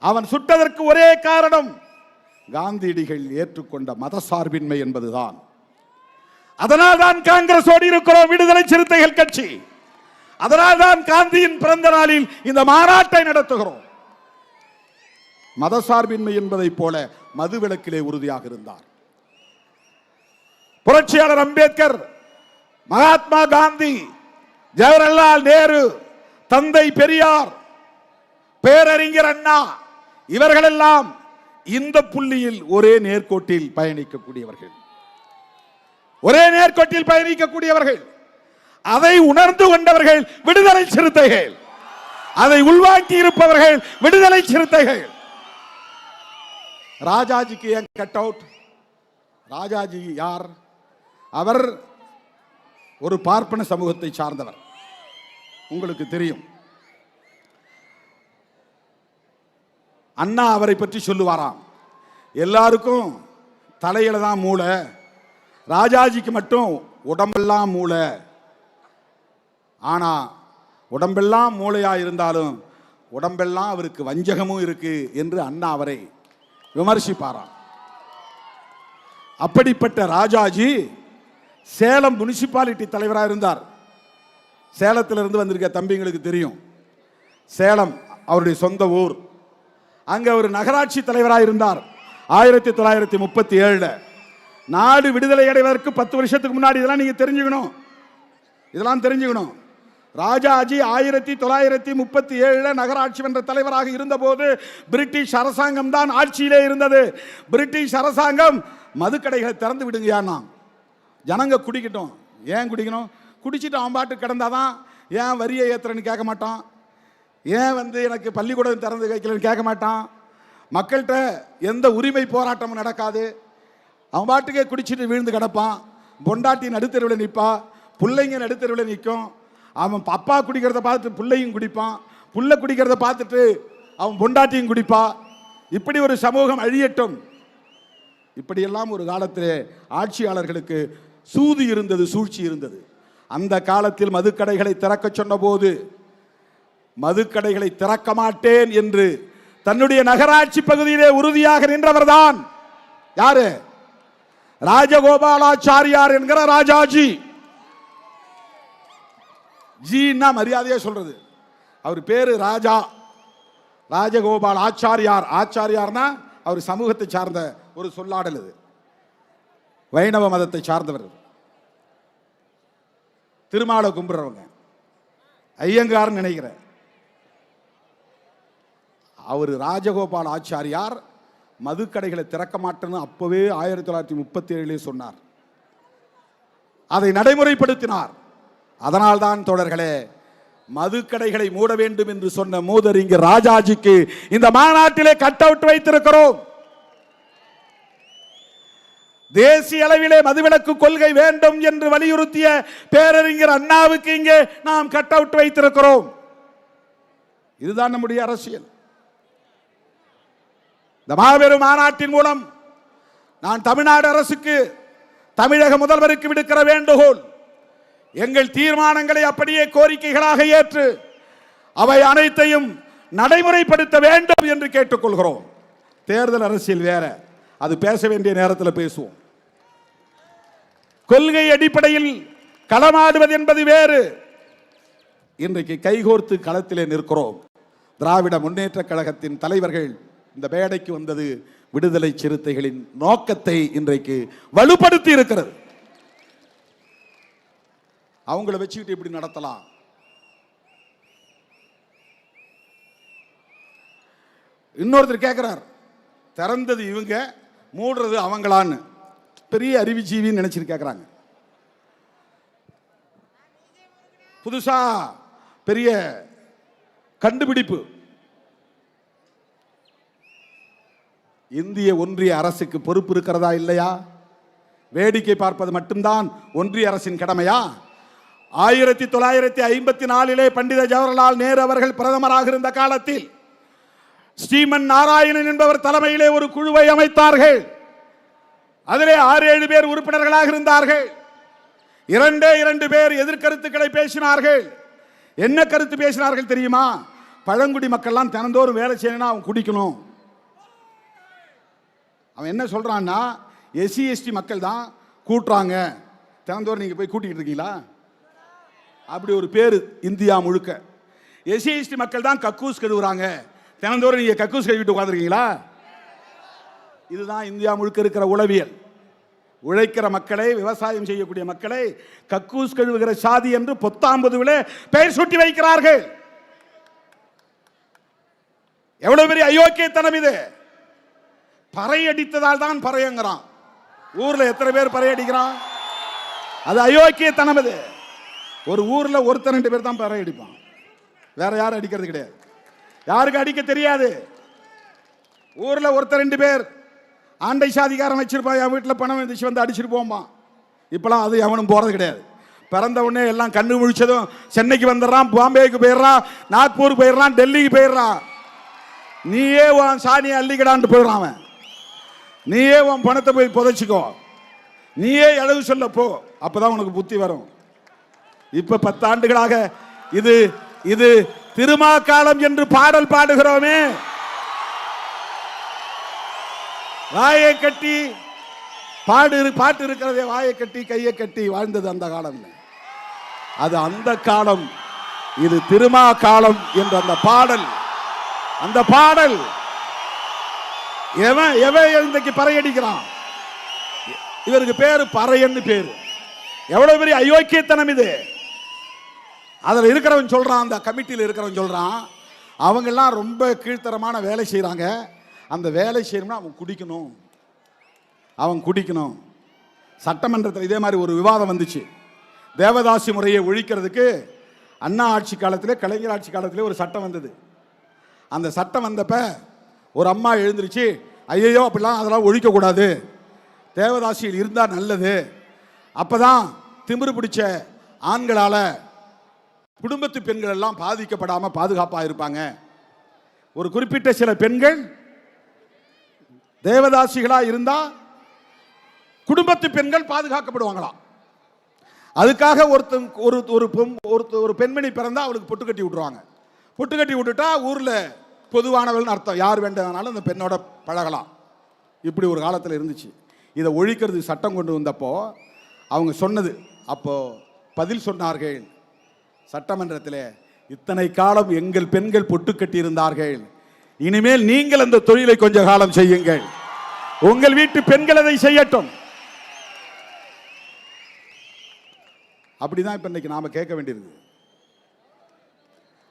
அவன் சுட்டதற்கு ஒரே காரணம் காந்தியடிகள் ஏற்றுக்கொண்ட மதசார்பின்மை என்பதுதான். அதனால் தான் காங்கிரஸோடு இருக்கிறோம், விடுதலை சிறுத்தைகள் கட்சி. அதனால் தான் காந்தியின் பிறந்த நாளில் இந்த மாநாட்டை நடத்துகிறோம். மதசார்பின்மை என்பதை போல மதுவிலக்கிலே உறுதியாக இருந்தார் புரட்சியாளர் அம்பேத்கர், மகாத்மா காந்தி, ஜவஹர்லால் நேரு, தந்தை பெரியார், பேரறிஞர் அண்ணா, இவர்களெல்லாம் இந்த புள்ளியில் ஒரே நேர்கோட்டில் பயணிக்கக்கூடியவர்கள், அதை உணர்ந்து கொண்டவர்கள் விடுதலை சிறுத்தைகள், அதை உள்வாங்கி இருப்பவர்கள் விடுதலை சிறுத்தைகள். ராஜாஜிக்கு ஏன் கட் அவுட்? ராஜாஜி யார்? அவர் ஒரு பார்ப்பன சமூகத்தை சார்ந்தவர், உங்களுக்கு தெரியும். அண்ணா அவரை பற்றி சொல்லுவாராம், எல்லாருக்கும் தலையில தான் மூளை, ராஜாஜிக்கு மட்டும் உடம்பெல்லாம் மூளை. ஆனா உடம்பெல்லாம் மூளையா இருந்தாலும் உடம்பெல்லாம் அவருக்கு வஞ்சகமும் இருக்கு என்று அண்ணா அவரை விமர்சிப்பாராம். அப்படிப்பட்ட ராஜாஜி சேலம் முனிசிபாலிட்டி தலைவராக இருந்தார். சேலத்திலிருந்து வந்திருக்க தம்பிங்களுக்கு தெரியும், சேலம் அவருடைய சொந்த ஊர். அங்க ஒரு நகராட்சி தலைவராக இருந்தார் 1937. நாடு விடுதலை அடைவதற்கு 10 வருஷத்துக்கு முன்னாடி. இதெல்லாம் நீங்க தெரிஞ்சுக்கணும். ராஜாஜி 1937 நகராட்சி மன்ற தலைவராக இருந்தபோது பிரிட்டிஷ் அரசாங்கம் தான் ஆட்சியிலே இருந்தது. பிரிட்டிஷ் அரசாங்கம் மதுக்கடைகளை திறந்து விடுங்கயான்னா, ஜனங்க குடிக்கட்டும். ஏன் குடிக்கணும்? குடிச்சிட்டு அவன் பாட்டு கிடந்தாதான். ஏன் வரியை ஏத்துறன்னு கேட்க மாட்டான், ஏன் எனக்கு பள்ளிக்கூடம் திறந்து வைக்கலன்னு கேட்க மாட்டான், மக்கள்கிட்ட எந்த உரிமை போராட்டமும் நடக்காது. அவன் பாட்டுக்கே குடிச்சிட்டு விழுந்து கிடப்பான். பொண்டாட்டி நடுத்தெருவில் நிற்பா, பிள்ளைங்க நடுத்தெருவில் நிற்கும். அவன் அப்பா குடிக்கிறத பார்த்துட்டு பிள்ளையும் குடிப்பான், புள்ள குடிக்கிறத பார்த்துட்டு அவன் பொண்டாட்டியும் குடிப்பா. இப்படி ஒரு சமூகம் அழியட்டும். இப்படியெல்லாம் ஒரு காலத்திலே ஆட்சியாளர்களுக்கு சூது இருந்தது, சூழ்ச்சி இருந்தது. அந்த காலத்தில் மதுக்கடைகளை திறக்க சொன்ன போது மதுக்கடைகளை திறக்க மாட்டேன் என்று தன்னுடைய நகராட்சி பகுதியிலே உறுதியாக நின்றவர் தான் யாரு? ராஜகோபாலாச்சாரியார் என்கிற ராஜாஜி, ஜீன்னா மரியாதையா சொல்றது, அவர் பேரு ராஜா, ராஜகோபால் ஆச்சாரியார். ஆச்சாரியார்னா அவர் சமூகத்தை சார்ந்த ஒரு சொல்லாடல், இது வைணவ மதத்தை சார்ந்தவர். திருமாலை கும்பிடுறவங்க ஐயங்கார் நினைக்கிற அவர் ராஜகோபால் ஆச்சாரியார் மதுக்கடைகளை திறக்க மாட்டேன்னு அப்பவே 1937 சொன்னார். அதை நடைமுறைப்படுத்தினார். அதனால்தான் தோழர்களே, மதுக்கடைகளை மூட வேண்டும் என்று சொன்ன மூதறிஞர் ராஜாஜிக்கு இந்த மாநாட்டிலே கட் அவுட் வைத்திருக்கிறோம். தேசிய அளவிலே மதுவிலக்கு கொள்கை வேண்டும் என்று வலியுறுத்திய பேரறிஞர் அண்ணாவுக்கு இங்கே நாம் கட் அவுட் வைத்திருக்கிறோம். இதுதான் நம்முடைய அரசியல். இந்த மாபெரும் மாநாட்டின் மூலம் நான் தமிழ்நாடு அரசுக்கு, தமிழக முதல்வருக்கு விடுக்கிற வேண்டுகோள், எங்கள் தீர்மானங்களை அப்படியே கோரிக்கைகளாக ஏற்று அவை அனைத்தையும் நடைமுறைப்படுத்த வேண்டும் என்று கேட்டுக்கொள்கிறோம். தேர்தல் அரசியல் வேற, அது பேச வேண்டிய நேரத்தில் பேசுவோம். கொள்கை அடிப்படையில் களமாடுவது என்பது வேறு. இன்றைக்கு கைகோர்த்து களத்திலே நிற்கிறோம். திராவிட முன்னேற்ற கழகத்தின் தலைவர்கள் இந்த மேடைக்கு வந்தது விடுதலை சிறுத்தைகளின் நோக்கத்தை இன்றைக்கு வலுப்படுத்தி இருக்கிறது. அவங்கள வச்சுக்கிட்டு எப்படி நடத்தலாம்? இன்னொருத்தர் கேட்கிறார், திறந்தது இவங்க, மூடுறது அவங்களான்னு. பெரிய அறிவுஜீவின்னு நினைச்சிட்டு கேட்கிறாங்க. புதுசா பெரிய கண்டுபிடிப்பு. இந்திய ஒன்றிய அரசுக்கு பொறுப்பு இருக்கிறதா இல்லையா? வேடிக்கை பார்ப்பது மட்டும்தான் ஒன்றிய அரசின் கடமையா? 1954 பண்டித ஜவஹர்லால் நேரு அவர்கள் பிரதமராக இருந்த காலத்தில் ஸ்ரீமன் நாராயணன் என்பவர் தலைமையிலே ஒரு குழுவை அமைத்தார்கள். அதிலே 6-7 பேர் உறுப்பினர்களாக இருந்தார்கள். 2 பேர் எதிர்கருத்துக்களை பேசினார்கள். என்ன கருத்து பேசினார்கள் தெரியுமா? பழங்குடி மக்கள்லாம் தினந்தோறும் வேலை செய்யணும்னா அவன் குடிக்கணும். அவன் என்ன சொல்றான்னா, எஸ்சி எஸ்டி மக்கள் தான் கூட்டுறாங்க, தினந்தோறும் நீங்க போய் கூட்டிக்கிட்டு இருக்கீங்களா? அப்படி ஒரு பேரு இந்தியா முழுக்க. எஸ்சி எஸ்டி மக்கள் தான் கக்கூஸ் கழுவுறாங்க, தினந்தோறும் நீங்க கக்கூஸ் கழுவிட்டு உட்காந்துருக்கீங்களா? இதுதான் இந்தியா முழுக்க இருக்கிற உளவியல். உழைக்கிற மக்களை, விவசாயம் செய்யக்கூடிய மக்களை கக்கூஸ் கழுவுகிற சாதி என்று பொத்தாம்பதுவிலே பெயர் சுட்டி வைக்கிறார்கள். எவ்வளவு பெரிய அயோக்கியத்தனம் இது! பறை அடித்ததால் தான் பறையங்கிறான். ஊர்ல எத்தனை பேர் பறை அடிக்கிறான்? அது அயோக்கியத்தனம். இது ஒரு ஊர்ல 1-2 பேர் தான் பறை அடிப்பான், வேற யாரும் அடிக்கிறது கிடையாது. யாருக்கு அடிக்க தெரியாது. ஊர்ல 1-2 பேர் ஆண்டை சாதிகாரன் வச்சிருப்பான், என் வீட்டில் பணம் வந்துச்சு வந்து அடிச்சுட்டு போவான். இப்பெல்லாம் அது எவனும் போறது கிடையாது. பிறந்த உடனே எல்லாம் கண்ணு முழிச்சதும் சென்னைக்கு வந்துடுறான், பாம்பேக்கு போயிடுறான், நாக்பூருக்கு போயிடுறான், டெல்லிக்கு போயிடுறான். நீயே உன் சாணியை அள்ளிக்கடான்ட்டு போயிடுறான் அவன். நீயே உன் பணத்தை போய் புதைச்சிக்கோ, நீயே எழுவு சொல்ல போ, அப்பதான் உனக்கு புத்தி வரும். இப்ப 10 ஆண்டுகளாக இது இது திருமாக்காலம் என்று பாடல் பாடுகிறோமே, வாயை கட்டி பாட்டு இருக்கிறதே, வாயை கட்டி கையை கட்டி வாழ்ந்தது அந்த காலம். அது அந்த காலம், இது திருமா காலம் என்ற அந்த பாடல் எவன் இன்றைக்கு பறையடிக்கிறான்? இவருக்கு பேரு பறையன்னு பேரு. எவ்வளவு பெரிய அயோக்கியத்தனம் இது! அதுல இருக்கிறவன் சொல்றான், அந்த கமிட்டியில் இருக்கிறவன் சொல்றான், அவங்க எல்லாம் ரொம்ப கீழ்த்தரமான வேலை செய்யறாங்க, அந்த வேலை செய்யணும்னா அவன் குடிக்கணும். சட்டமன்றத்தில் இதே மாதிரி ஒரு விவாதம் வந்துச்சு. தேவதாசி முறையை ஒழிக்கிறதுக்கு அண்ணா ஆட்சி காலத்திலே, கலைஞர் ஆட்சி காலத்திலே ஒரு சட்டம் வந்தது. அந்த சட்டம் வந்தப்ப ஒரு அம்மா எழுந்திருச்சு, ஐயோ அப்படிலாம் அதெல்லாம் ஒழிக்கக்கூடாது, தேவதாசியில் இருந்தால் நல்லது, அப்பதான் திமிரு பிடிச்ச ஆண்களால குடும்பத்து பெண்கள் எல்லாம் பாதிக்கப்படாமல் பாதுகாப்பாக இருப்பாங்க. ஒரு குறிப்பிட்ட சில பெண்கள் தேவதாசிகளா இருந்தா குடும்பத்து பெண்கள் பாதுகாக்கப்படுவாங்களாம். அதுக்காக ஒரு பெண்மணி பிறந்தா அவளுக்கு பொட்டு கட்டி விட்டுருவாங்க. பொட்டு கட்டி விட்டுட்டா ஊர்ல பொதுவானவள்னு அர்த்தம், யார் வேண்டாலும் அந்த பெண்ணோட பழகலாம். இப்படி ஒரு காலத்தில் இருந்துச்சு. இதை ஒழிக்கிறது சட்டம் கொண்டு வந்தப்போ அவங்க சொன்னது, அப்போ பதில் சொன்னார்கள் சட்டமன்றத்தில், இத்தனை காலம் எங்கள் பெண்கள் பொட்டு கட்டி இருந்தார்கள், இனிமேல் நீங்கள் அந்த தொழிலை கொஞ்ச காலம் செய்யுங்கள், உங்கள் வீட்டு பெண்கள் அதை செய்யட்டும். அப்படிதான் இப்ப இன்னைக்கு நாம கேட்க வேண்டியிருக்கு.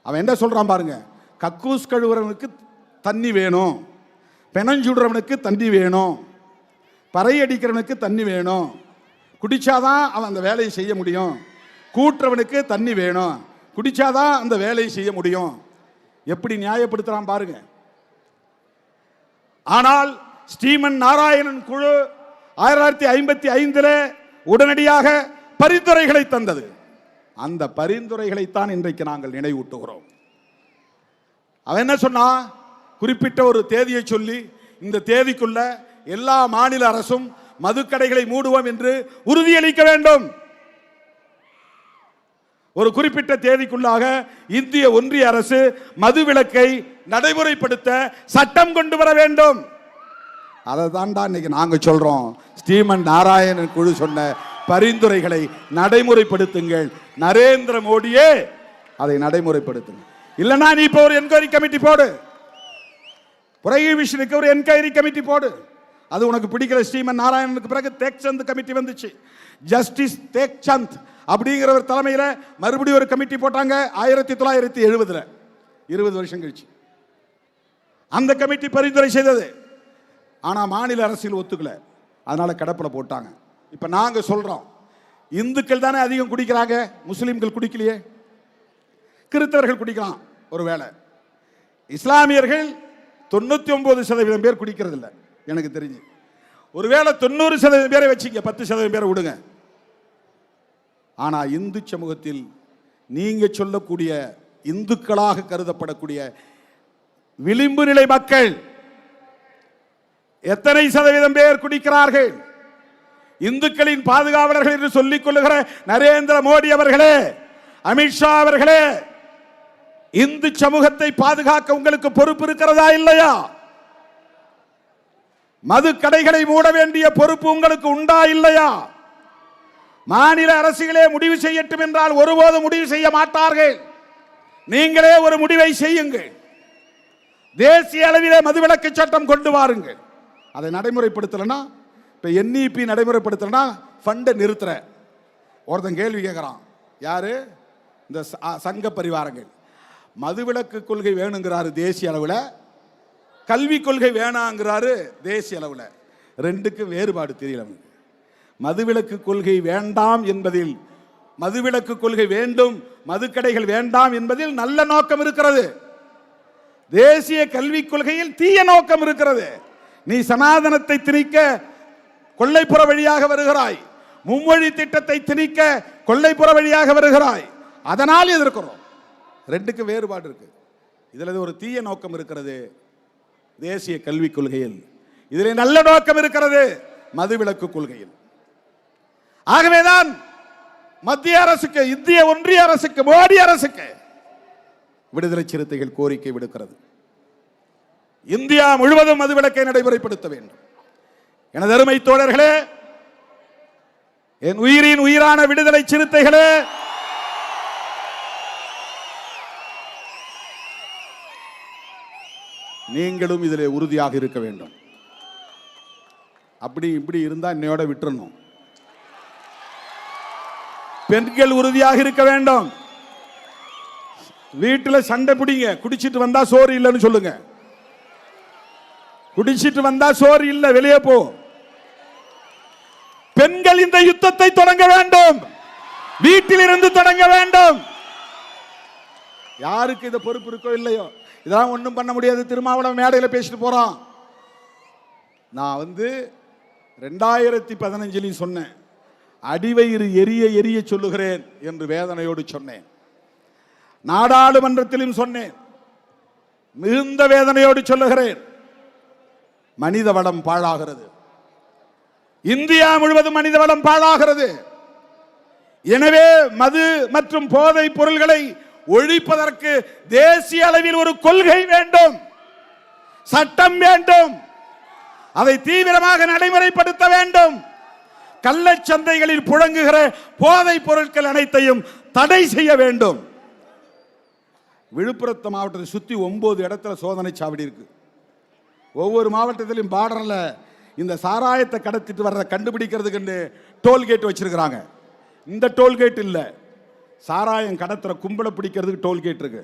அவன் என்ன சொல்றான் பாருங்க, கக்கூஸ் கழுவுறவனுக்கு தண்ணி வேணும், பெனஞ்சுடுறவனுக்கு தண்ணி வேணும், பறை அடிக்கிறவனுக்கு தண்ணி வேணும், குடிச்சாதான் அவன் அந்த வேலையை செய்ய முடியும், கூட்டுறவனுக்கு தண்ணி வேணும், குடிச்சாதான் அந்த வேலையை செய்ய முடியும். எப்படி நியாயப்படுத்துறான் பாருங்க. ஆனால் ஸ்ரீமன் நாராயணன் குழு 1955 உடனடியாக பரிந்துரைகளை தந்தது. அந்த பரிந்துரைகளைத்தான் இன்றைக்கு நாங்கள் நினைவூட்டுகிறோம். அவன் என்ன சொன்னா, குறிப்பிட்ட ஒரு தேதியை சொல்லி இந்த தேதிக்குள்ள எல்லா மாநில அரசும் மதுக்கடைகளை மூடுவோம் என்று உறுதியளிக்க வேண்டும். ஒரு குறிப்பிட்ட தேதிக்குள்ளாக இந்திய ஒன்றிய அரசு மதுவிலக்கை நடைமுறைப்படுத்த சட்டம் கொண்டு வர வேண்டும். அதை தான்டா இன்னைக்கு நாங்க சொல்றோம். ஸ்ரீமன் நாராயணன் குழு சொன்ன பரிந்துரைகளை நடைமுறைப்படுத்துங்கள். நரேந்திர மோடியே அதை நடைமுறைப்படுத்துங்க. இல்லைன்னா நீ இப்போ ஒரு என்கொயரி கமிட்டி போடு, புரோஹிபிஷனுக்கு ஒரு என்கொயரி கமிட்டி போடு. அது உனக்கு பிடிக்கல. ஸ்ரீமன் நாராயணனுக்கு பிறகு தேக்சந்த் கமிட்டி வந்துச்சு. ஜஸ்டிஸ் தேக்சந்த் அப்படிங்கிறவர் தலைமையில் மறுபடியும் ஒரு கமிட்டி போட்டாங்க 1970, 20 வருஷம் கழிச்சு. அந்த கமிட்டி பரிந்துரை செய்தது. ஆனால் மாநில அரசியல் ஒத்துக்கல, அதனால கடப்பில் போட்டாங்க. இப்போ நாங்கள் சொல்றோம், இந்துக்கள் தானே அதிகம் குடிக்கிறாங்க, முஸ்லீம்கள் குடிக்கலையே, கிறிஸ்தவர்கள் குடிக்கலாம் ஒருவேளை, இஸ்லாமியர்கள் 99% பேர் குடிக்கிறது இல்லை எனக்கு தெரிஞ்சு. ஒருவேளை 90% பேரை வச்சுங்க, 10% பேரை விடுங்க. ஆனா இந்து சமூகத்தில் நீங்க சொல்லக்கூடிய இந்துக்களாக கருதப்படக்கூடிய விளிம்பு நிலை மக்கள் எத்தனை சதவீதம் பேர் குடிக்கிறார்கள்? இந்துக்களின் பாதுகாவலர்கள் என்று சொல்லிக் கொள்ளுகிற நரேந்திர மோடி அவர்களே, அமித்ஷா அவர்களே, இந்து சமூகத்தை பாதுகாக்க உங்களுக்கு பொறுப்பு இருக்கிறதா இல்லையா? மது கடைகளை மூட வேண்டிய பொறுப்பு உங்களுக்கு உண்டா இல்லையா? மாநில அரசுகளே முடிவு செய்யட்டும் என்றால் ஒருபோது முடிவு செய்ய மாட்டார்கள். நீங்களே ஒரு முடிவை செய்யுங்கள். தேசிய அளவிலே மதுவிலக்கு சட்டம் கொண்டு வாருங்கள். அதை நடைமுறைப்படுத்தலனா, இப்ப NEP நடைமுறைப்படுத்தலனா ஃபண்டை நிறுத்துற ஒருத்தன் கேள்வி கேட்கிறான். யாரு? இந்த சங்க பரிவாரங்கள். மதுவிலக்கு கொள்கை வேணுங்கிறாரு தேசிய அளவில், கல்வி கொள்கை வேணாங்கிறாரு தேசிய அளவில். ரெண்டுக்கும் வேறுபாடு தெரியல. மதுவிலக்கு கொள்கை வேண்டாம் என்பதில், மதுவிலக்கு கொள்கை வேண்டும், மதுக்கடைகள் வேண்டாம் என்பதில் நல்ல நோக்கம் இருக்கிறது. தேசிய கல்விக் கொள்கையில் தீய நோக்கம் இருக்கிறது. நீ சனாதனத்தை திணிக்க கொல்லைப்புற வழியாக வருகிறாய், மும்மொழி திட்டத்தை திணிக்க கொல்லைப்புற வழியாக வருகிறாய், அதனால் எதிர்க்கிறோம். ரெண்டுக்கு வேறுபாடு இருக்கு. இதுல ஒரு தீய நோக்கம் இருக்கிறது தேசிய கல்விக் கொள்கையில், இதில் நல்ல நோக்கம் இருக்கிறது மதுவிலக்கு கொள்கையில். ஆகவேதான் மத்திய அரசுக்கு, இந்திய ஒன்றிய அரசுக்கு, மோடி அரசுக்கு விடுதலை சிறுத்தைகள் கோரிக்கை விடுக்கிறது. இந்தியா முழுவதும் மதுவிலக்கை நடைமுறைப்படுத்த வேண்டும். எனது அருமை தோழர்களே, என் உயிரின் உயிரான விடுதலை சிறுத்தைகளே, நீங்களும் இதிலே உறுதியாக இருக்க வேண்டும். அப்படி இப்படி இருந்தா என்னையோட விட்டுறணும். பெண்கள் உறுதியாக இருக்க வேண்டும். வீட்டில் சண்டை பிடிங்க, குடிச்சிட்டு வந்தா சோறு இல்லைன்னு சொல்லுங்க. குடிச்சிட்டு வந்தா சோறு இல்லை, வெளியே போ. பெண்கள் இந்த யுத்தத்தை தொடங்க வேண்டும், வீட்டில் இருந்து தொடங்க வேண்டும். யாருக்கு இந்த பொறுப்பு இருக்கோ இல்லையோ, இதெல்லாம் ஒன்றும் பண்ண முடியாது. திருமாவளவன் மேடையில் பேசிட்டு போறான். நான் 2015 சொன்னேன், அடிவயிறு எரிய எரிய சொல்லுகிறேன் என்று வேதனையோடு சொன்னேன். நாடாளுமன்றத்திலும் சொன்னேன், மிகுந்த வேதனையோடு சொல்லுகிறேன். மனித வளம் பாழாகிறது, இந்தியா முழுவதும் மனித வளம் பாழாகிறது. எனவே மது மற்றும் போதை பொருள்களை ஒழிப்பதற்கு தேசிய அளவில் ஒரு கொள்கை வேண்டும், சட்டம் வேண்டும். அதை தீவிரமாக நடைமுறைப்படுத்த வேண்டும். கள்ளச்சந்தைகளில் புழங்குகிற போதைப் பொருட்கள் அனைத்தையும் தடை செய்ய வேண்டும். விழுப்புரம் மாவட்டத்தை சுற்றி 9 இடத்துல சோதனை சாவடி இருக்கு. ஒவ்வொரு மாவட்டத்திலும் பார்டர்ல இந்த சாராயத்தை கடத்திட்டு வர்றதை கண்டுபிடிக்கிறதுக்கு டோல்கேட் வச்சிருக்கிறாங்க. இந்த டோல்கேட் இல்ல, சாராயம் கடத்துற கும்பலை பிடிக்கிறதுக்கு டோல்கேட் இருக்கு.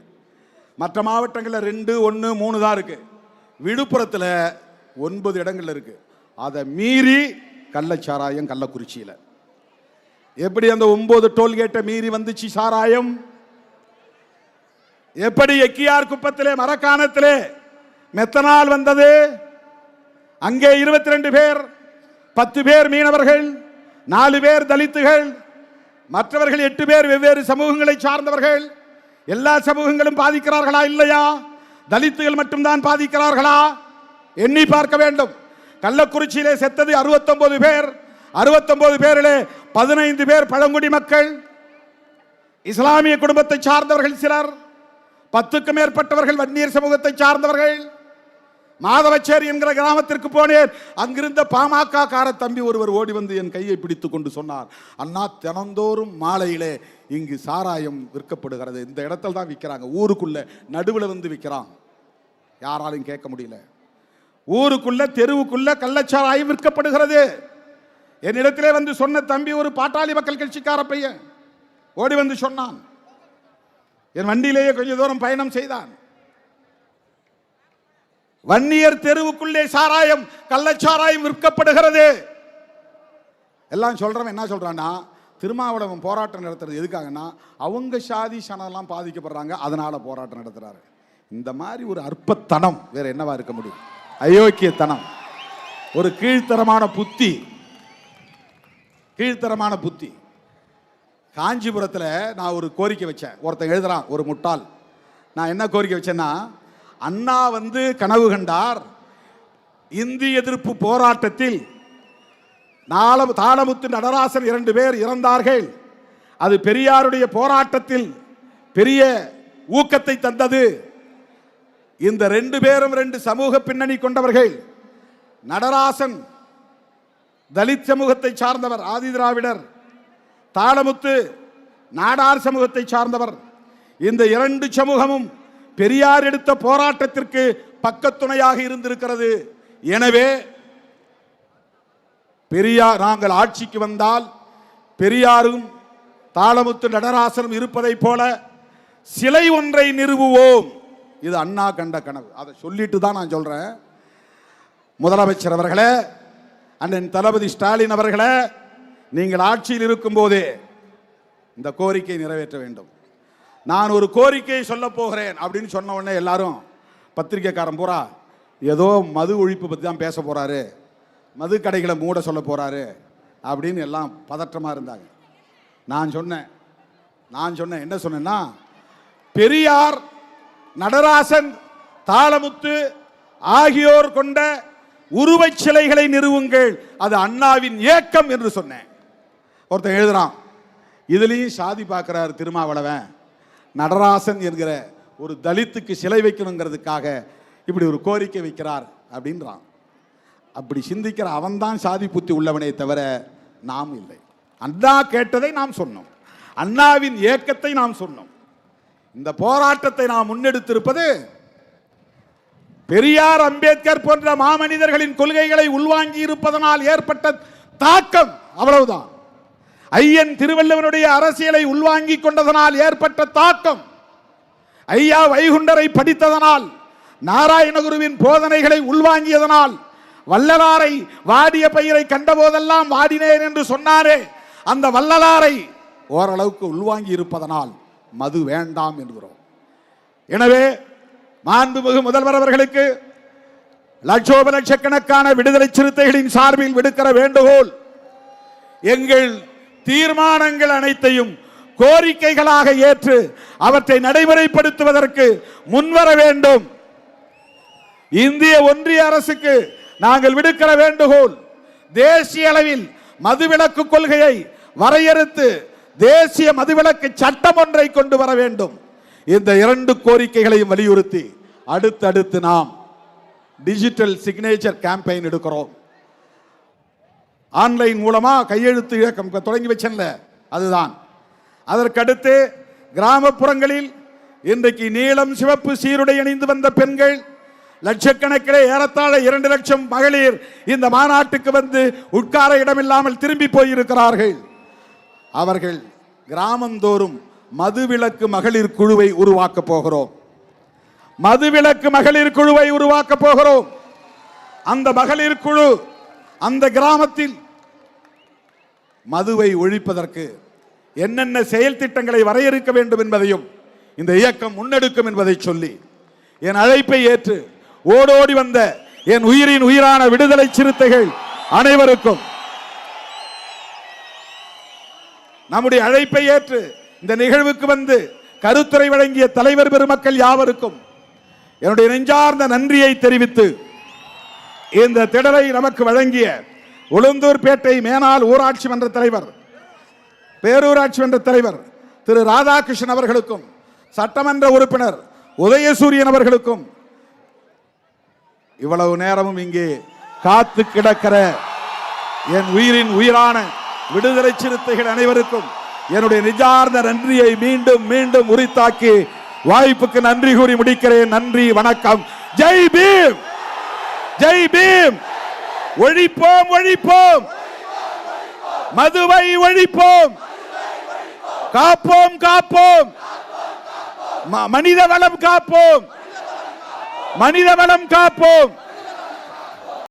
மற்ற மாவட்டங்களில் 2, 1, 3 தான் இருக்கு. விழுப்புரத்தில் 9 இடங்கள்ல இருக்கு. அதை மீறி கள்ளச்சாராயம் கள்ளக்குறிச்சியில் எப்படி அந்த 9 டோல்கேட்டை மீறி வந்துச்சு சாராயம்? எப்படி எக்கியார் குப்பத்திலே மரக்காணத்திலே மெத்தனால் வந்தது? அங்கே 22 பேர், 10 பேர் மீனவர்கள், 4 பேர் தலித்துகள், மற்றவர்கள் 8 பேர் வெவ்வேறு சமூகங்களை சார்ந்தவர்கள். எல்லா சமூகங்களும் பாதிக்கிறார்களா இல்லையா? தலித்துகள் மட்டும்தான் பாதிக்கிறார்களா? எண்ணி பார்க்க வேண்டும். கள்ளக்குறிச்சியிலே செத்தது 69 பேர். 69 பேரிலே 15 பேர் பழங்குடி மக்கள், இஸ்லாமிய குடும்பத்தை சார்ந்தவர்கள் சிலர், 10க்கும் மேற்பட்டவர்கள் வன்னியர் சமூகத்தை சார்ந்தவர்கள். மாதவச்சேரி என்கிற கிராமத்திற்கு போனேன். அங்கிருந்த பாமக கார தம்பி ஒருவர் ஓடி வந்து என் கையை பிடித்துக் கொண்டு சொன்னார், அண்ணா தினந்தோறும் மாலையிலே இங்கு சாராயம் விற்கப்படுகிறது. இந்த இடத்துல தான் விற்கிறாங்க, ஊருக்குள்ள நடுவில் வந்து விற்கிறான், யாராலும் கேட்க முடியல. ஊருக்குள்ள தெருவுக்குள்ள கள்ளச்சாராயம் விற்கப்படுகிறது. என்னிடத்திலே வந்து சொன்ன தம்பி ஒரு பாட்டாளி மக்கள் கட்சிக்கார பையன் ஓடி வந்து சொன்னான். என் வண்டியிலேயே கொஞ்ச தூரம் பயணம் செய்தான். வன்னியர் தெருவுக்குள்ளே சாராயம் கள்ளச்சாராயம் விற்கப்படுகிறது. எல்லாம் சொல்றவன் என்ன சொல்றான்னா, திருமாவளவன் போராட்டம் நடத்துறது எதுக்காகனா அவங்க சாதி சனெல்லாம் பாதிக்கப்படுறாங்க, அதனால போராட்டம் நடத்துறாரு. இந்த மாதிரி ஒரு அற்பத்தனம் வேற என்னவா இருக்க முடியும்? அயோக்கியத்தனம், ஒரு கீழ்த்தரமான புத்தி, கீழ்த்தரமான புத்தி. காஞ்சிபுரத்தில் நான் ஒரு கோரிக்கை வச்சேன். ஒருத்தன் எழுதுறான், ஒரு முட்டாள். நான் என்ன கோரிக்கை வச்சேன்னா, அண்ணா வந்து கனவு கண்டார், இந்திய எதிர்ப்பு போராட்டத்தில் தாளமுத்து நடராசன் 2 பேர் இறந்தார்கள். அது பெரியாருடைய போராட்டத்தில் பெரிய ஊக்கத்தை தந்தது. இந்த 2 பேரும் 2 சமூக பின்னணி கொண்டவர்கள். நடராசன் தலித் சமூகத்தை சார்ந்தவர், ஆதி திராவிடர். தாளமுத்து நாடார் சமூகத்தை சார்ந்தவர். இந்த 2 சமூகமும் பெரியார் எடுத்த போராட்டத்திற்கு பக்கத்துணையாக இருந்திருக்கிறது. எனவே பெரியார் நாங்கள் ஆட்சிக்கு வந்தால் பெரியாரும் தாளமுத்து நடராசனும் இருப்பதை போல சிலை ஒன்றை நிறுவுவோம். இது அண்ணா கண்ட கனவு. அதை சொல்லிட்டு தான் நான் சொல்றேன். முதலமைச்சர் அவர்களே, அண்ணன் தளபதி ஸ்டாலின் அவர்களே, நீங்கள் ஆட்சியில் இருக்கும் போதே இந்த கோரிக்கை நிறைவேற்ற வேண்டும். நான் ஒரு கோரிக்கையை சொல்ல போகிறேன் அப்படின்னு சொன்ன உடனே எல்லாரும் பத்திரிகைக்காரன் பூரா ஏதோ மது ஒழிப்பு பற்றி தான் பேச போறாரு, மது கடைகளை மூட சொல்ல போறாரு அப்படின்னு எல்லாம் பதற்றமா இருந்தாங்க. நான் சொன்னேன் என்ன சொன்னேன்னா, பெரியார், நடராசன், தாளமுத்து ஆகியோர் கொண்ட உருவச் சிலைகளை நிறுவுங்கள், அது அண்ணாவின் ஏக்கம் என்று சொன்னேன். ஒருத்தன் எழுதுறான், இதுலயும் சாதி பார்க்கிறார் திருமாவளவன், நடராசன் என்கிற ஒரு தலித்துக்கு சிலை வைக்கணுங்கிறதுக்காக இப்படி ஒரு கோரிக்கை வைக்கிறார் அப்படின்றான். அப்படி சிந்திக்கிற அவன் தான் சாதி புத்தி உள்ளவனே தவிர நாம் இல்லை. அண்ணா கேட்டதை நாம் சொன்னோம், அண்ணாவின் ஏக்கத்தை நாம் சொன்னோம். இந்த போராட்டத்தை நாம் முன்னெடுத்திருப்பது பெரியார், அம்பேத்கர் போன்ற மாமனிதர்களின் கொள்கைகளை உள்வாங்கி இருப்பதனால் ஏற்பட்ட தாக்கம், அவ்வளவுதான். ஐயன் திருவள்ளுவனுடைய அரசியலை உள்வாங்கி கொண்டதனால் ஏற்பட்ட தாக்கம், ஐயா வைகுண்டரை படித்ததனால், நாராயணகுருவின் போதனைகளை உள்வாங்கியதனால், வள்ளலாரை வாடிய பயிரை கண்டபோதெல்லாம் வாடினேன் என்று சொன்னாரே, அந்த வள்ளலாரை ஓரளவுக்கு உள்வாங்கி இருப்பதனால் மது வேண்டாம் என்கிறோம். எனவே மாண்புமிகு முதல்வர் அவர்களுக்கு லட்சோப லட்சக்கணக்கான விடுதலை சிறுத்தைகளின் சார்பில் விடுக்கிற வேண்டுகோள், எங்கள் தீர்மானங்கள் அனைத்தையும் கோரிக்கைகளாக ஏற்று அவற்றை நடைமுறைப்படுத்துவதற்கு முன்வர வேண்டும். இந்திய ஒன்றிய அரசுக்கு நாங்கள் விடுக்கிற வேண்டுகோள், தேசிய அளவில் மதுவிலக்கு கொள்கையை வரையறுத்து தேசிய மதுவிலக்கு சட்டம் ஒன்றை கொண்டு வர வேண்டும். இந்த 2 கோரிக்கைகளையும் வலியுறுத்தி அடுத்தடுத்து நாம் டிஜிட்டல் சிக்னேச்சர் கேம்பெயின் எடுக்கிறோம். ஆன்லைன் மூலமா கையெழுத்து இயக்கம் தொடங்கி வச்சேன்ல, அதுதான். அதற்கடுத்து கிராமப்புறங்களில் இன்றைக்கு நீலம் சிவப்பு சீருடை அணிந்து வந்த பெண்கள் லட்சக்கணக்கிலே, ஏறத்தாழ 2 லட்சம் மகளிர் இந்த மாநாட்டுக்கு வந்து உட்கார இடமில்லாமல் திரும்பி போயிருக்கிறார்கள். அவர்கள் கிராமந்தோறும் மதுவிலக்கு மகளிர் குழுவை உருவாக்க போகிறோம். மதுவிலக்கு மகளிர் குழுவை உருவாக்க போகிறோம். அந்த மகளிர் குழு அந்த கிராமத்தில் மதுவை ஒழிப்பதற்கு என்னென்ன செயல் திட்டங்களை வரையறுக்க வேண்டும் என்பதையும் இந்த இயக்கம் முன்னெடுக்கும் என்பதை சொல்லி என் அழைப்பை ஏற்று ஓடோடி வந்த என் உயிரின் உயிரான விடுதலை சிறுத்தைகள் அனைவருக்கும், நம்முடைய அழைப்பை ஏற்று இந்த நிகழ்வுக்கு வந்து கருத்துரை வழங்கிய தலைவர் பெருமக்கள் யாவருக்கும் என்னுடைய நெஞ்சார்ந்த நன்றியை தெரிவித்து, இந்த திடலை நமக்கு வழங்கிய உளுந்தூர்பேட்டை மேனாள் ஊராட்சி மன்ற தலைவர், பேரூராட்சி மன்ற தலைவர் திரு ராதாகிருஷ்ணன் அவர்களுக்கும், சட்டமன்ற உறுப்பினர் உதயசூரியன் அவர்களுக்கும், இவ்வளவு நேரமும் இங்கே காத்து கிடக்கிற என் உயிரின் உயிரான விடுதலை சிறுத்தைகள் அனைவருக்கும் என்னுடைய நிஜார்ந்த நன்றியை மீண்டும் மீண்டும் உரித்தாக்கி வாய்ப்புக்கு நன்றி கூறி முடிக்கிறேன். நன்றி, வணக்கம். ஜெய் பீம், ஜெய் பீம். ஒழிப்போம், ஒழிப்போம், மதுவை ஒழிப்போம், காப்போம், காப்போம், மனித வளம் காப்போம், மனித வளம் காப்போம்.